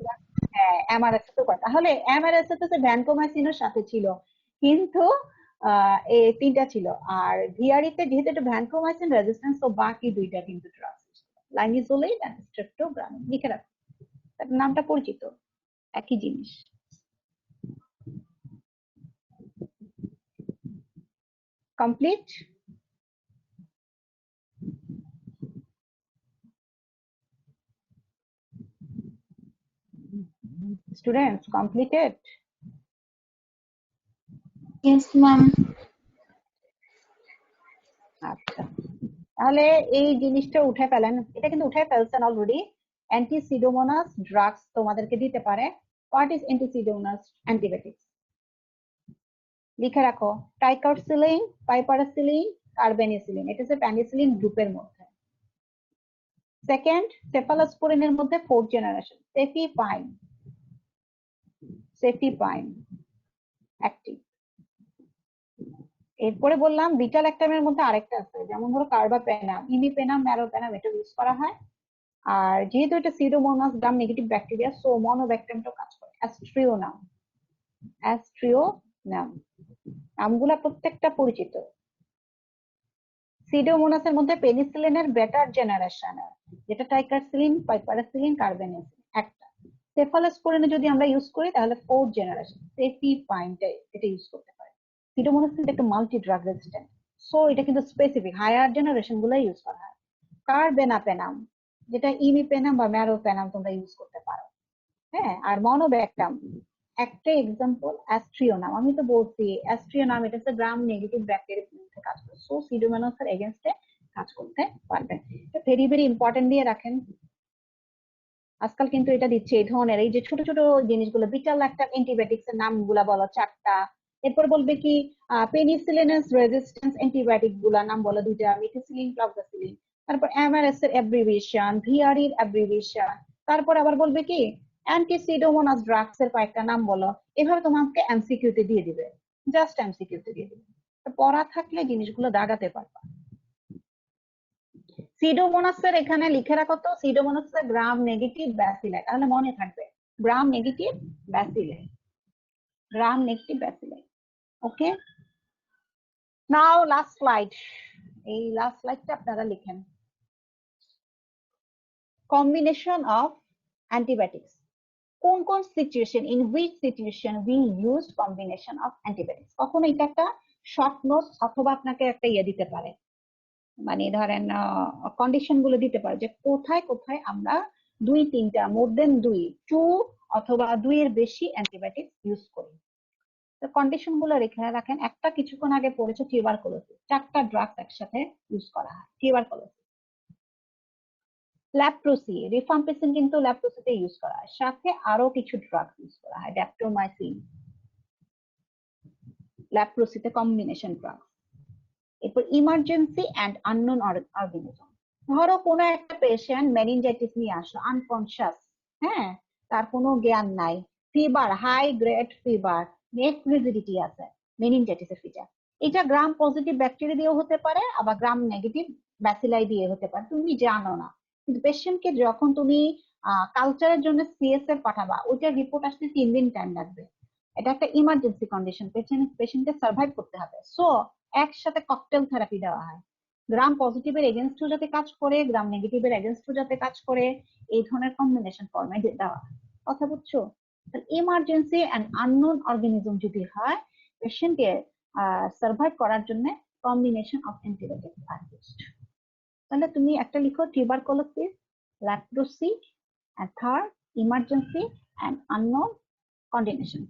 এমআরএস তো কথা, তাহলে এমআরএস তো ভ্যানকোমাইসিনের সাথে ছিল, কিন্তু এই তিনটা ছিল। আর ভিআরই তে যেহেতু এটা ভ্যানকোমাইসিন রেজিস্ট্যান্স, তো বাকি দুইটা কিন্তু ড্রাগস, লাইনিজোলিড এন্ড স্ট্রেপ্টোগ্রামিন। লিখে রাখো, নামটা পরিচিত, একই জিনিস। Complete? Students completed? Yes, ma'am. আচ্ছা, তাহলে এই জিনিসটা উঠে ফেলেন, এটা কিন্তু উঠে ফেলছেন অলরেডি। অ্যান্টিসিডোমোনাস ড্রাগস তোমাদেরকে দিতে পারে। What is antipseudomonas antibiotics? লিখে রাখো, ট্রাইকার্সিলিন, পাইপারাসিলিন, কার্বেনিসিলিন, এটা হচ্ছে পেনিসিলিন গ্রুপের মধ্যে। সেকেন্ড, সেফালোস্পোরিনের মধ্যে ফোর্থ জেনারেশন, সেফিপাইন, সেফিপাইন অ্যাক্টিভ। এরপরে বললাম বিটা ল্যাকটামের মধ্যে আরেকটা আছে, যেমন ধরো কার্বাপেনাম, ইমিপেনাম, ম্যারোপেনাম, এটা ইউজ করা হয়। আর যেহেতু এটা pseudomonas gram negative bacteria, so মনোব্যাকটেরিয়ামটাও কাজ করে। অ্যাস্ট্রিওনাম, অ্যাস্ট্রিওনাম, নামগুলা প্রত্যেকটা পরিচিত। সিডোমোনাসের মধ্যে পেনিসিলিনের বেটার জেনারেশন, যেটা ট্রাইকার্সিলিন, পাইপারাসিলিন, কার্বেনিসিলিন একটা। সেফালোস্পোরিনে যদি আমরা ইউজ করি তাহলে ফোর্থ জেনারেশন, সেফিপাইনটা এটা ইউজ করতে পারি। সিডোমোনাস কিন্তু একটা মাল্টি ড্রাগ রেজিস্ট্যান্ট, সো এটা কিন্তু স্পেসিফিক হায়ার জেনারেশন গুলো ইউজ করা হয়। কার্বেনাপেনাম, যেটা ইমিপেনাম বা ম্যারোপেনাম তোমরা ইউজ করতে পারো। হ্যাঁ, আর মনোব্যাকটাম একটা এক্সাম্পল, অ্যাস্ট্রিওনাম। আমি তো বলছি অ্যাস্ট্রিওনাম এটা হচ্ছে গ্রাম নেগেটিভ ব্যাকটেরিয়ার বিরুদ্ধে কাজ করে, সো সিডোমোনাসের এগেইনস্টে কাজ করতে পারবে। এটা ভেরি ভেরি ইম্পর্টেন্ট দিয়ে রাখেন। আজকাল কিন্তু এটা দিচ্ছে এই ধরনের, এই যে ছোট ছোট জিনিসগুলো, বিটা ল্যাকটাম অ্যান্টিবায়োটিক্স এর নামগুলা বলো চারটা, এরপর বলবে কি পেনিসিলিনাস রেজিস্ট্যান্স অ্যান্টিবায়োটিক গুলা নাম বলো দুইটা, মিথিসিলিন, ক্লফ্যাসিলিন। তারপর এমআরএস এর অ্যাব্রিভিয়েশন, ভিআরই এর অ্যাব্রিভিয়েশন। তারপর আবার বলবে কি অ্যান্টিসিডোমোনাস ড্রাগস এর কয়েকটা নাম বলো। এভাবে তোমাকে এমসিকিউ তে দিয়ে দিবে, জাস্ট এমসিকিউ তে দিয়ে দিবে। পড়া থাকলে জিনিসগুলো দাগাতে পারবা। সিডোমোনাসের এখানে লিখে রাখো তো, সিডোমোনাসের গ্রাম নেগেটিভ ব্যাসিলাই, তাহলে মনে থাকবে gram negative bacilli, gram negative bacilli. Okay, now last slide, এই লাস্ট স্লাইডটা আপনারা লিখেন। কম্বিনেশন অফ অ্যান্টিবায়োটিক্স, কোন কোন situation, in which situation we use combination of antibiotics. কখনো এটা একটা শর্ট নোট অথবা আপনাকে একটা ইয়ে দিতে পারে, মানে ধরেন কন্ডিশন গুলো দিতে পারে যে কোথায় কোথায় আমরা দুই তিনটা, মোর দেন দুই, টু অথবা দুইয়ের বেশি অ্যান্টিবায়োটিক ইউজ করি। তো কন্ডিশন গুলো রেখে রাখেন। একটা কিছুক্ষণ আগে পড়েছে টিউবারকুলোসিস, চারটা ড্রাগস একসাথে ইউজ করা হয়। টিউবারকুলোসিস, ল্যাপ্রোসি, রিফাম্পিসিন কিন্তু ল্যাপ্রোসিতে ইউজ করা হয়, সাথে আরো কিছু ড্রাগস ইউজ করা হয়, ড্যাপ্টোমাইসিন, ল্যাপ্রোসিতে কম্বিনেশন ড্রাগস। এরপর ইমার্জেন্সি এন্ড আননোন অর্গানিজম, ধরো কোনো একটা পেশেন্ট মেনিনজাইটিস নিয়ে আসলো, আনকনসিয়াস, হ্যাঁ, তার কোনো জ্ঞান নাই, ফিভার, হাই গ্রেড ফিভার, নেক রিজিডিটি আছে, মেনিনজাইটিসের ফিচার। এটা গ্রাম পজিটিভ ব্যাকটেরিয়া দিয়েও হতে পারে, আবার গ্রাম নেগেটিভ ব্যাসিলাই দিয়ে হতে পারে, তুমি জানো না। কিন্তু পেশেন্টকে যখন তুমি কালচারের জন্য সিএসএফ পাঠাবা, ওইটার রিপোর্ট আসতে 3 দিন টাইম লাগবে। এটা একটা ইমার্জেন্সি কন্ডিশন, পেশেন্টকে সার্ভাইভ করতে হবে। সো একসাথে ককটেল থেরাপি দেওয়া হয়, গ্রাম পজিটিভের এগেনস্টও যাতে কাজ করে, গ্রাম নেগেটিভের এগেনস্টও যাতে কাজ করে, এই ধরনের কম্বিনেশন ফর্মে দেওয়া হয়। কথা বুঝছো? ইমার্জেন্সি অ্যান্ড আননোন অর্গানিজম যদি হয়, পেশেন্টকে সার্ভাইভ করার জন্য combination of antibiotic are best. তাহলে তুমি একটা লিখো, tuberculosis, leprosy, and third emergency and unknown coordination.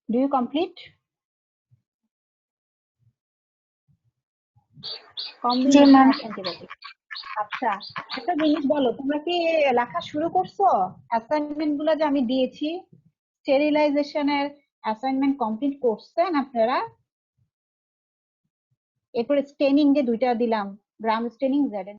Do you complete? Combination ma'am. of antibiotics. আচ্ছা, একটা জিনিস বলো, তোমরা কি লেখা শুরু করছো? অ্যাসাইনমেন্ট গুলো যে আমি দিয়েছি, স্টেরিলাইজেশনের অ্যাসাইনমেন্ট কমপ্লিট করছেন আপনারা? এরপরে স্টেনিং যে 2টা দিলাম, গ্রাম স্টেনিং, জেড